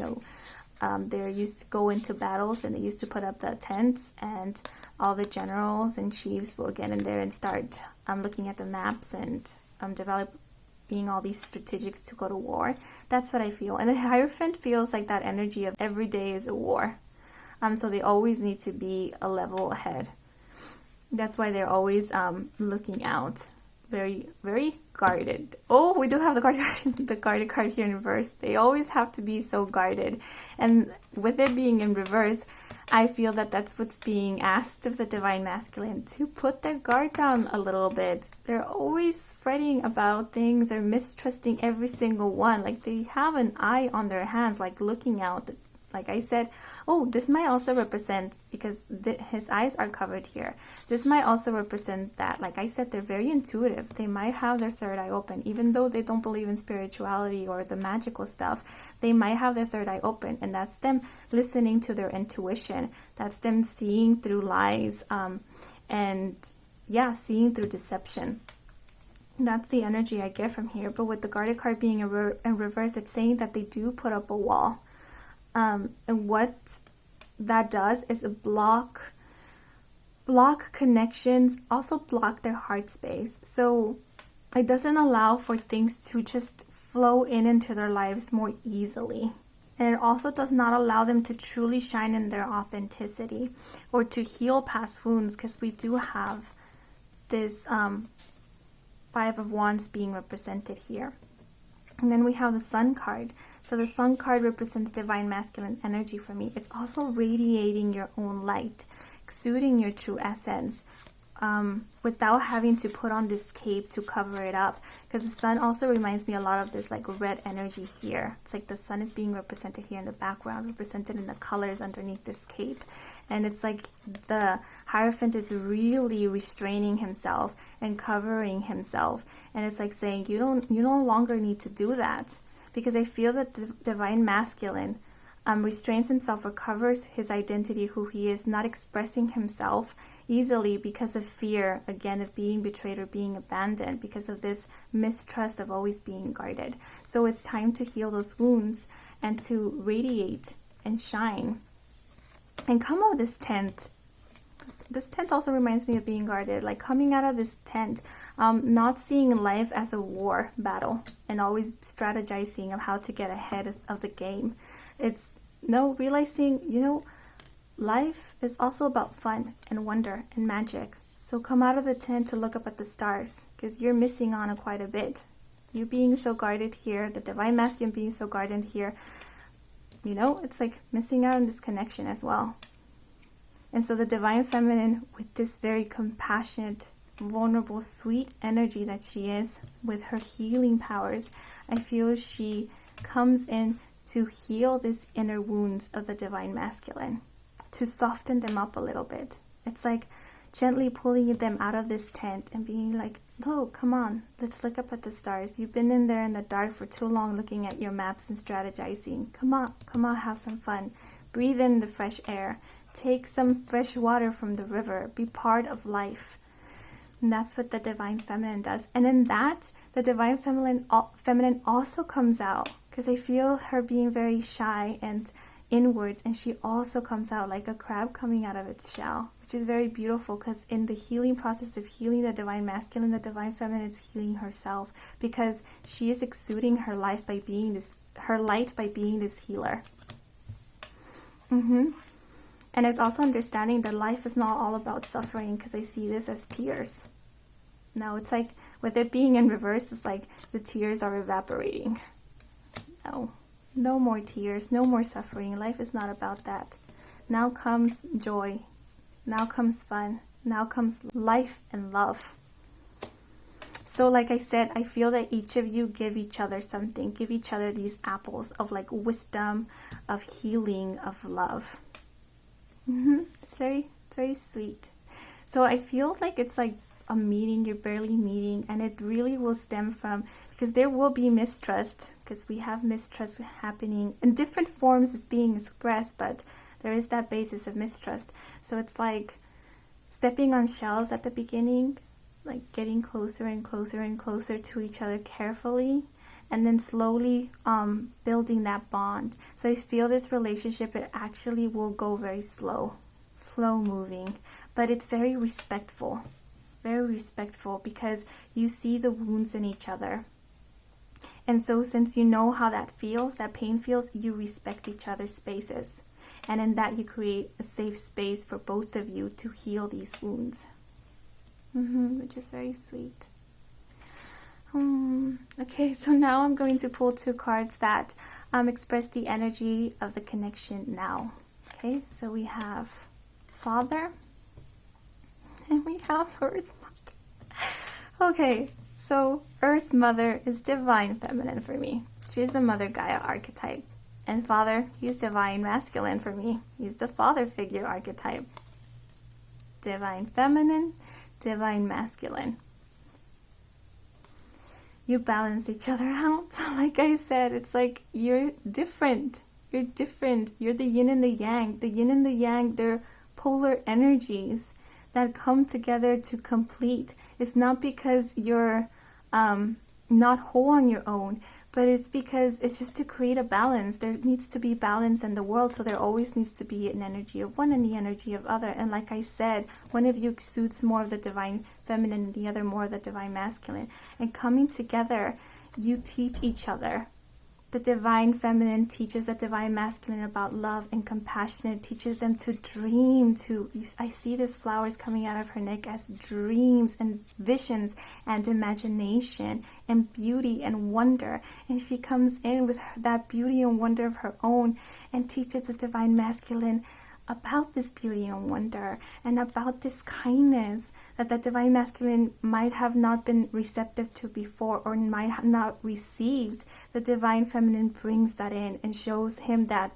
they used to go into battles and they used to put up the tents, and all the generals and chiefs will get in there and start looking at the maps and developing all these strategics to go to war. That's what I feel. And the Hierophant feels like that energy of every day is a war. So they always need to be a level ahead. That's why they're always looking out. Very, very guarded. Oh, we do have the guarded card here in reverse. They always have to be so guarded. And with it being in reverse, I feel that that's what's being asked of the divine masculine, to put their guard down a little bit. They're always fretting about things or mistrusting every single one. Like they have an eye on their hands, like looking out. Like I said, oh, this might also represent, because his eyes are covered here, this might also represent that, like I said, they're very intuitive. They might have their third eye open. Even though they don't believe in spirituality or the magical stuff, they might have their third eye open, and that's them listening to their intuition. That's them seeing through lies, seeing through deception. That's the energy I get from here. But with the guarded card being in reverse, it's saying that they do put up a wall. And what that does is block connections, also block their heart space. So it doesn't allow for things to just flow into their lives more easily. And it also does not allow them to truly shine in their authenticity or to heal past wounds, because we do have this 5 of Wands being represented here. And then we have the Sun card. So the Sun card represents divine masculine energy for me. It's also radiating your own light, exuding your true essence, without having to put on this cape to cover it up. Because the sun also reminds me a lot of this like red energy here. It's like the sun is being represented here in the background, represented in the colors underneath this cape. And it's like the Hierophant is really restraining himself and covering himself. And it's like saying, you no longer need to do that. Because I feel that the divine masculine restrains himself or covers his identity, who he is, not expressing himself easily because of fear, again, of being betrayed or being abandoned, because of this mistrust of always being guarded. So it's time to heal those wounds and to radiate and shine and come out of this tent. This tent also reminds me of being guarded, like coming out of this tent, not seeing life as a war battle and always strategizing of how to get ahead of the game. It's realizing, life is also about fun and wonder and magic. So come out of the tent to look up at the stars, because you're missing on quite a bit. You being so guarded here, the divine masculine being so guarded here, it's like missing out on this connection as well. And so the divine feminine, with this very compassionate, vulnerable, sweet energy that she is, with her healing powers, I feel she comes in to heal these inner wounds of the divine masculine, to soften them up a little bit. It's like gently pulling them out of this tent and being like, oh, come on, let's look up at the stars. You've been in there in the dark for too long looking at your maps and strategizing. Come on, have some fun. Breathe in the fresh air. Take some fresh water from the river. Be part of life. And that's what the divine feminine does. And in that, the divine feminine also comes out, because I feel her being very shy and inwards, and she also comes out like a crab coming out of its shell, which is very beautiful, because in the healing process of healing the divine masculine, the divine feminine is healing herself, because she is exuding her life by being this, her light by being this healer. And it's also understanding that life is not all about suffering, because I see this as tears. No, it's like with it being in reverse, it's like the tears are evaporating. No more tears, no more suffering. Life is not about that. Now comes joy. Now comes fun. Now comes life and love. So like I said, I feel that each of you give each other something. Give each other these apples of like wisdom, of healing, of love. It's very sweet. So I feel like it's like a meeting you're barely meeting, and it really will stem from, because there will be mistrust, because we have mistrust happening in different forms. It's being expressed, but there is that basis of mistrust. So it's like stepping on shells at the beginning, like getting closer and closer and closer to each other carefully, and then slowly building that bond. So I feel this relationship, it actually will go very slow moving, but it's very respectful, because you see the wounds in each other. And so since you know how that feels, that pain feels, you respect each other's spaces. And in that you create a safe space for both of you to heal these wounds. Which is very sweet. Okay, so now I'm going to pull 2 cards that express the energy of the connection now. Okay, so we have Father and we have Earth Mother. Okay, so Earth Mother is divine feminine for me. She's the Mother Gaia archetype. And Father, he's divine masculine for me. He's the father figure archetype. Divine feminine, divine masculine. You balance each other out. Like I said, it's like you're different. You're different. You're the yin and the yang. The yin and the yang, they're polar energies that come together to complete. It's not because you're not whole on your own, but it's because it's just to create a balance. There needs to be balance in the world, so there always needs to be an energy of one and the energy of other. And like I said, one of you exudes more of the divine feminine and the other more of the divine masculine. And coming together, you teach each other. The divine feminine teaches the divine masculine about love and compassion. It teaches them to dream. I see these flowers coming out of her neck as dreams and visions and imagination and beauty and wonder. And she comes in with that beauty and wonder of her own and teaches the divine masculine about this beauty and wonder and about this kindness that the divine masculine might have not been receptive to before or might have not received. The divine feminine brings that in and shows him that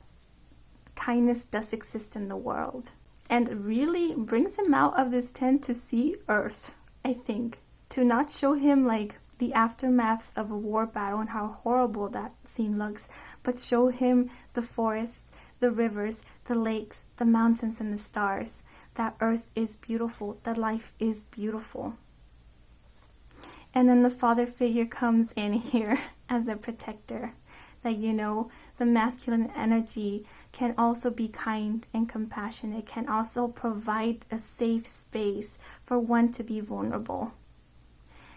kindness does exist in the world, and really brings him out of this tent to see Earth, I think, to not show him like the aftermaths of a war battle and how horrible that scene looks, but show him the forest, the rivers, the lakes, the mountains, and the stars. That Earth is beautiful, that life is beautiful. And then the father figure comes in here as a protector. That, you know, the masculine energy can also be kind and compassionate. It can also provide a safe space for one to be vulnerable.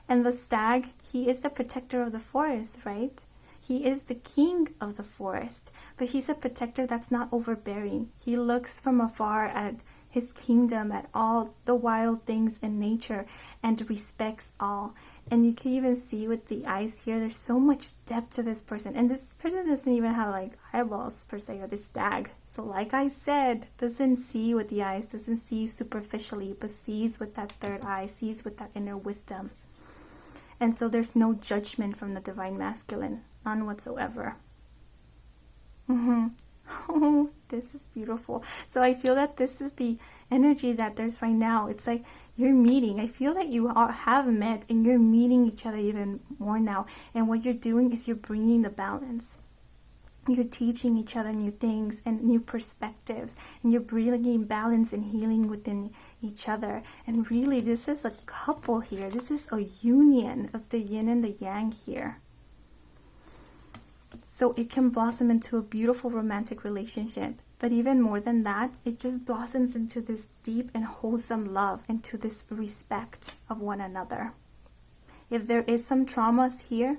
And the stag, he is the protector of the forest, right? He is the king of the forest, but he's a protector that's not overbearing. He looks from afar at his kingdom, at all the wild things in nature, and respects all. And you can even see with the eyes here, there's so much depth to this person. And this person doesn't even have like eyeballs per se, or this stag. So like I said, doesn't see with the eyes, doesn't see superficially, but sees with that third eye, sees with that inner wisdom. And so there's no judgment from the divine masculine, none whatsoever. Mm-hmm. Oh, this is beautiful. So I feel that this is the energy that there's right now. It's like you're meeting. I feel that you have met and you're meeting each other even more now. And what you're doing is you're bringing the balance. You're teaching each other new things and new perspectives. And you're bringing balance and healing within each other. And really, this is a couple here. This is a union of the yin and the yang here. So it can blossom into a beautiful romantic relationship. But even more than that, it just blossoms into this deep and wholesome love, into this respect of one another. If there is some traumas here,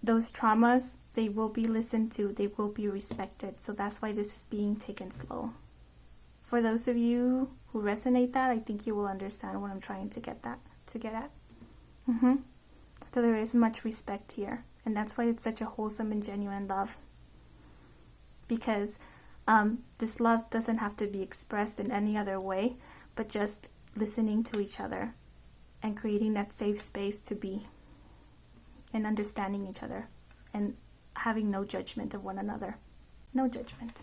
those traumas, they will be listened to, they will be respected. So that's why this is being taken slow. For those of you who resonate that, I think you will understand what I'm trying to get at. So there is much respect here, and that's why it's such a wholesome and genuine love. Because this love doesn't have to be expressed in any other way, but just listening to each other and creating that safe space to be, and understanding each other and having no judgment of one another. No judgment.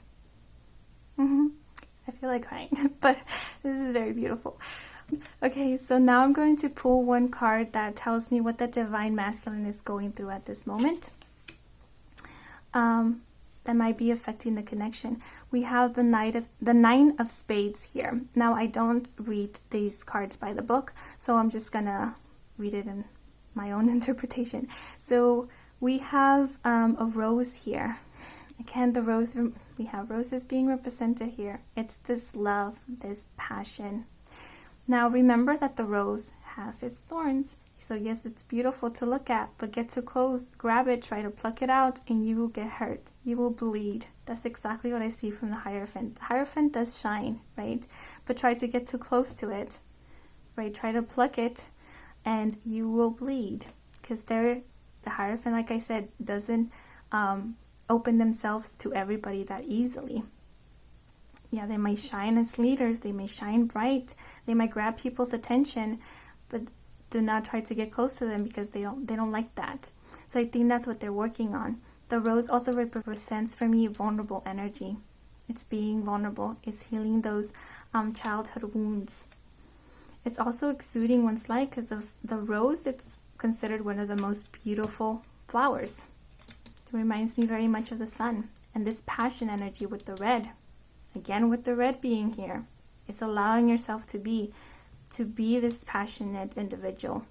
I feel like crying, but this is very beautiful. Okay, so now I'm going to pull one card that tells me what the Divine Masculine is going through at this moment. That might be affecting the connection. We have the Nine of Spades here. Now, I don't read these cards by the book, so I'm just gonna read it in my own interpretation. So we have a rose here. Again, we have roses being represented here. It's this love, this passion. Now remember that the rose has its thorns. So yes, it's beautiful to look at, but get too close, grab it, try to pluck it out, and you will get hurt. You will bleed. That's exactly what I see from the Hierophant. The Hierophant does shine, right? But try to get too close to it, right? Try to pluck it, and you will bleed. Because the Hierophant, like I said, doesn't open themselves to everybody that easily. Yeah, they might shine as leaders, they may shine bright, they might grab people's attention, but do not try to get close to them because they don't like that. So I think that's what they're working on. The rose also represents for me vulnerable energy. It's being vulnerable. It's healing those childhood wounds. It's also exuding one's light because of the rose. It's considered one of the most beautiful flowers. It reminds me very much of the sun. And this passion energy with the red. Again, with the red being here, it's allowing yourself to be this passionate individual,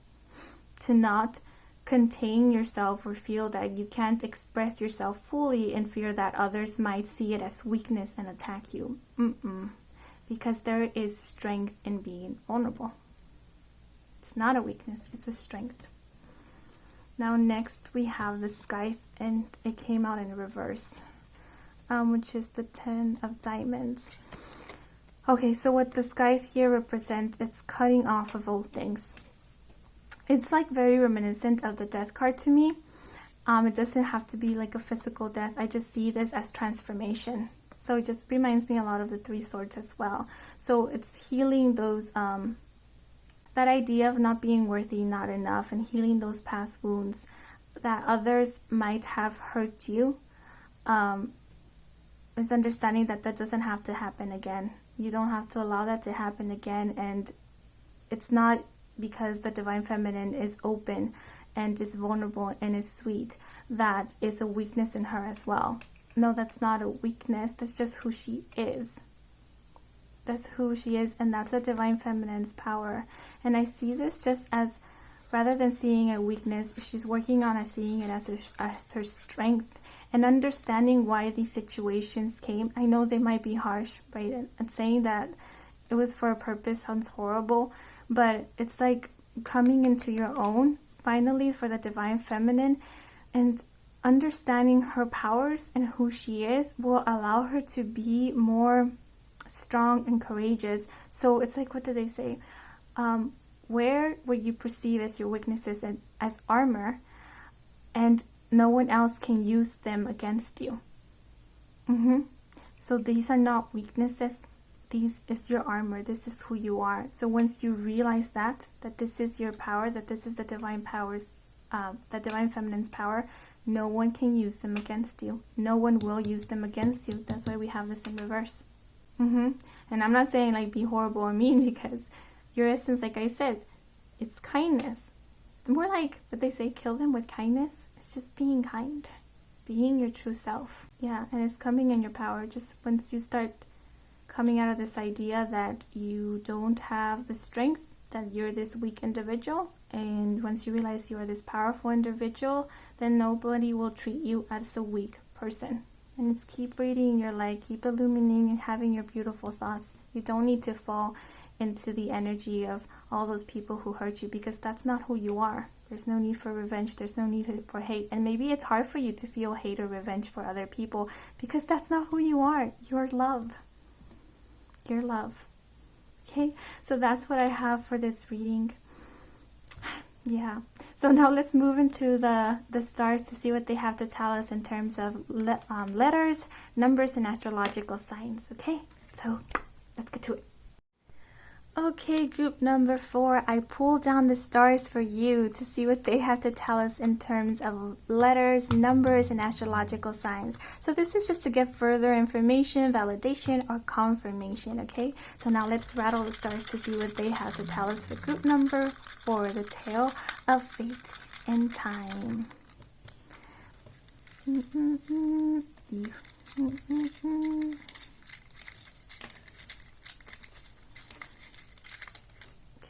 to not contain yourself or feel that you can't express yourself fully in fear that others might see it as weakness and attack you. Because there is strength in being vulnerable. It's not a weakness, it's a strength. Now next we have the Scythe, and it came out in reverse. Which is the 10 of Diamonds. Okay, so what the Scythe here represents, it's cutting off of old things. It's like very reminiscent of the Death card to me. It doesn't have to be like a physical death. I just see this as transformation. So it just reminds me a lot of the Three Swords as well. So it's healing those, that idea of not being worthy, not enough, and healing those past wounds that others might have hurt you. It's understanding that doesn't have to happen again. You don't have to allow that to happen again. And it's not because the Divine Feminine is open and is vulnerable and is sweet that is a weakness in her as well. No, that's not a weakness. That's just who she is. That's who she is, and that's the Divine Feminine's power. And I see this just as, rather than seeing a weakness, she's working on seeing it as her strength and understanding why these situations came. I know they might be harsh, right? And saying that it was for a purpose sounds horrible, but it's like coming into your own, finally, for the Divine Feminine, and understanding her powers and who she is will allow her to be more strong and courageous. So it's like, what do they say? Where what you perceive as your weaknesses and as armor, and no one else can use them against you. So these are not weaknesses. This is your armor. This is who you are. So once you realize that this is your power, that this is the divine power's the Divine Feminine's power, no one can use them against you. No one will use them against you. That's why we have this in reverse. And I'm not saying like be horrible or mean, because your essence, like I said, it's kindness. It's more like what they say, kill them with kindness. It's just being kind, being your true self. Yeah, and it's coming in your power. Just once you start coming out of this idea that you don't have the strength, that you're this weak individual, and once you realize you are this powerful individual, then nobody will treat you as a weak person. And it's keep reading your light, keep illuminating and having your beautiful thoughts. You don't need to fall into the energy of all those people who hurt you, because that's not who you are. There's no need for revenge. There's no need for hate. And maybe it's hard for you to feel hate or revenge for other people, because that's not who you are. You're love. You're love. Okay, so that's what I have for this reading. Yeah, so now let's move into the stars to see what they have to tell us in terms of letters, numbers, and astrological signs. Okay, so let's get to it. Okay, group number 4, I pulled down the stars for you to see what they have to tell us in terms of letters, numbers, and astrological signs. So this is just to get further information, validation, or confirmation, okay? So now let's rattle the stars to see what they have to tell us for group number 4, the tale of fate and time.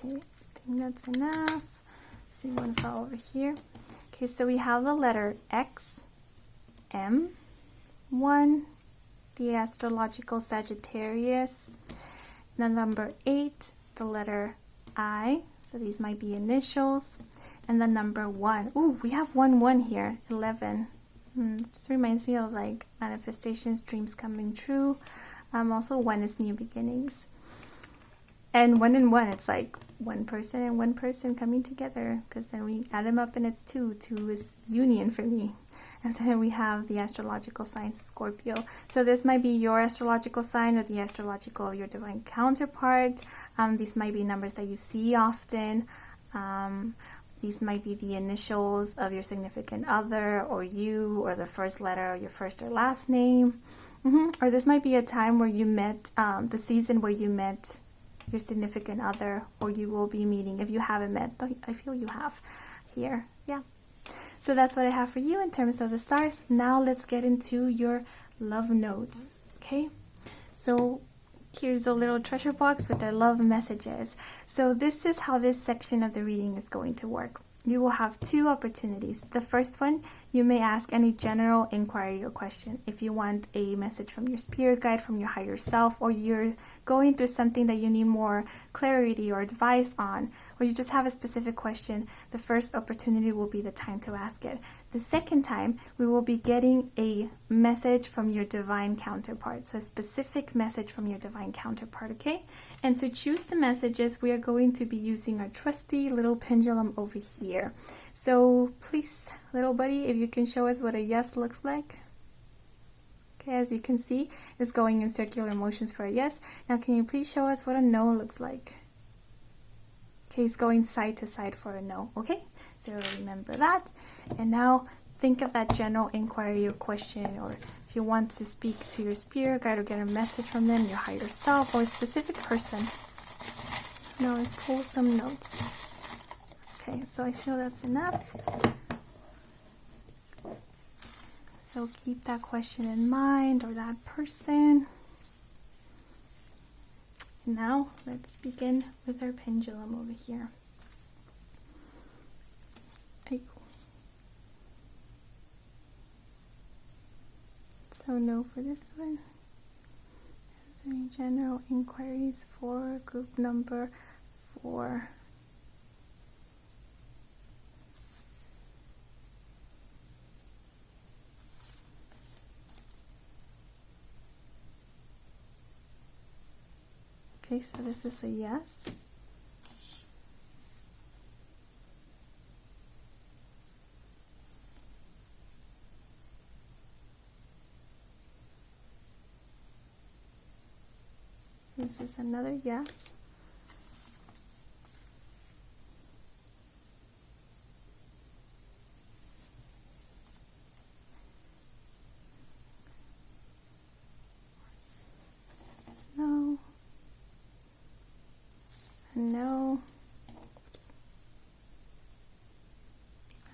Okay, I think that's enough. Let's see what about over here. Okay, so we have the letter X, M, 1, the astrological Sagittarius, the number 8, the letter I, so these might be initials, and the number 1. Ooh, we have 1 here, 11. Just reminds me of like manifestations, dreams coming true. Also 1 is new beginnings. And 1 and 1, it's like one person and one person coming together, because then we add them up and it's 2. 2 is union for me. And then we have the astrological sign Scorpio. So this might be your astrological sign or the astrological of your divine counterpart. These might be numbers that you see often. These might be the initials of your significant other, or you, or the first letter of your first or last name. Or this might be a time where you met, the season where you met your significant other, or you will be meeting if you haven't met. I feel you have here. Yeah. So that's what I have for you in terms of the stars. Now let's get into your love notes. Okay. So here's a little treasure box with their love messages. So this is how this section of the reading is going to work. You will have 2 opportunities. The first one, you may ask any general inquiry or question. If you want a message from your spirit guide, from your higher self, or you're going through something that you need more clarity or advice on, or you just have a specific question, the first opportunity will be the time to ask it. The second time, we will be getting a message from your divine counterpart. So a specific message from your divine counterpart, okay? And to choose the messages, we are going to be using our trusty little pendulum over here. So please, little buddy, if you can show us what a yes looks like. Okay, as you can see, it's going in circular motions for a yes. Now can you please show us what a no looks like? Okay, it's going side to side for a no, okay? So remember that. And now think of that general inquiry or question, or if you want to speak to your spirit guide or get a message from them, your higher self, or a specific person. Now let's pull some notes. Okay, so I feel that's enough. So keep that question in mind, or that person. And now let's begin with our pendulum over here. So no for this one. Is there any general inquiries for group number 4? Okay, so this is a yes. This is another yes.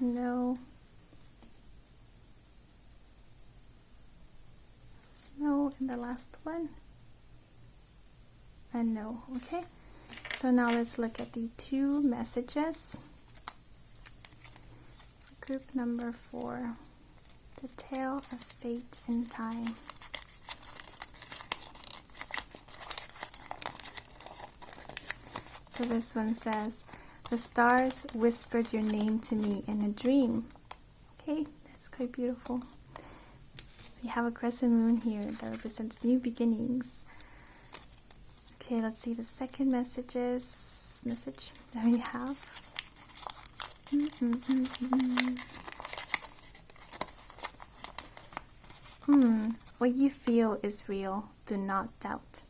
No. No, and the last one. And no. Okay. So now let's look at the 2 messages. Group number 4. The Tale of Fate and Time. So this one says, the stars whispered your name to me in a dream. Okay, that's quite beautiful. So you have a crescent moon here that represents new beginnings. Okay, let's see the second message that we have. What you feel is real. Do not doubt.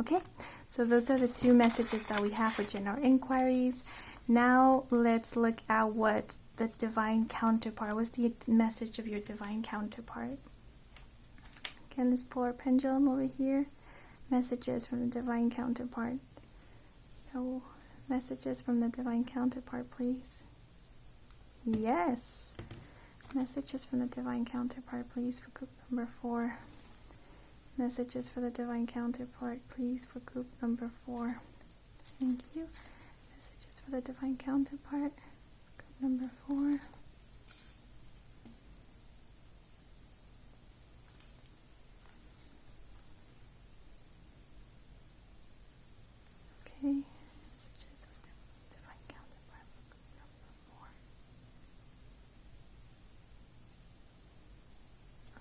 Okay, so those are the 2 messages that we have for general inquiries. Now let's look at what the divine counterpart, what's the message of your divine counterpart. Again, let's pull our pendulum over here. Messages from the divine counterpart. So, messages from the divine counterpart, please. Yes. Messages from the divine counterpart, please, for group number 4. Messages for the divine counterpart, please, for group number 4. Thank you. Messages for the divine counterpart, group number 4. Okay. Messages for divine counterpart, group number 4.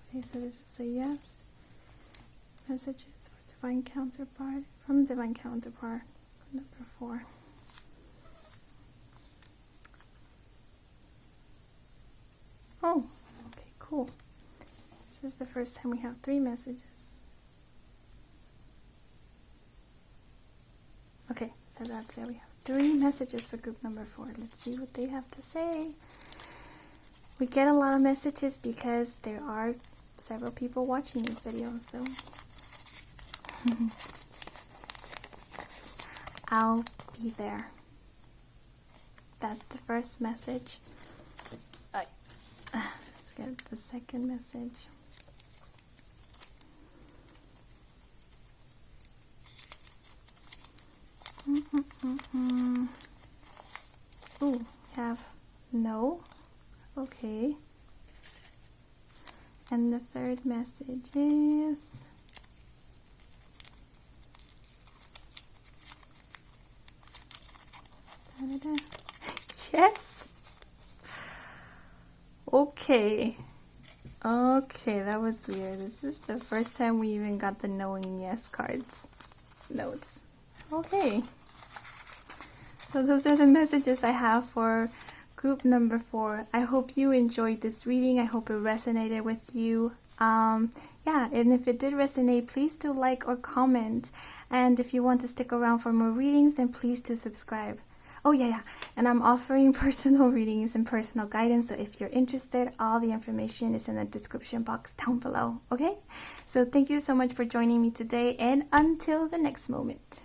Okay, so this is a yes. Messages for divine counterpart, from divine counterpart, number 4. Oh, okay, cool. This is the first time we have 3 messages. Okay, so that's it. We have 3 messages for group number 4. Let's see what they have to say. We get a lot of messages because there are several people watching this video, so I'll be there. That's the first message. Let's get the second message. Ooh, have no. Okay. And the third message is yes. Okay. Okay, that was weird. This is the first time we even got the knowing yes cards. Notes. Okay. So those are the messages I have for group number 4. I hope you enjoyed this reading. I hope it resonated with you. Yeah, and if it did resonate, please do like or comment. And if you want to stick around for more readings, then please do subscribe. Oh yeah, and I'm offering personal readings and personal guidance, so if you're interested, all the information is in the description box down below, okay? So thank you so much for joining me today, and until the next moment.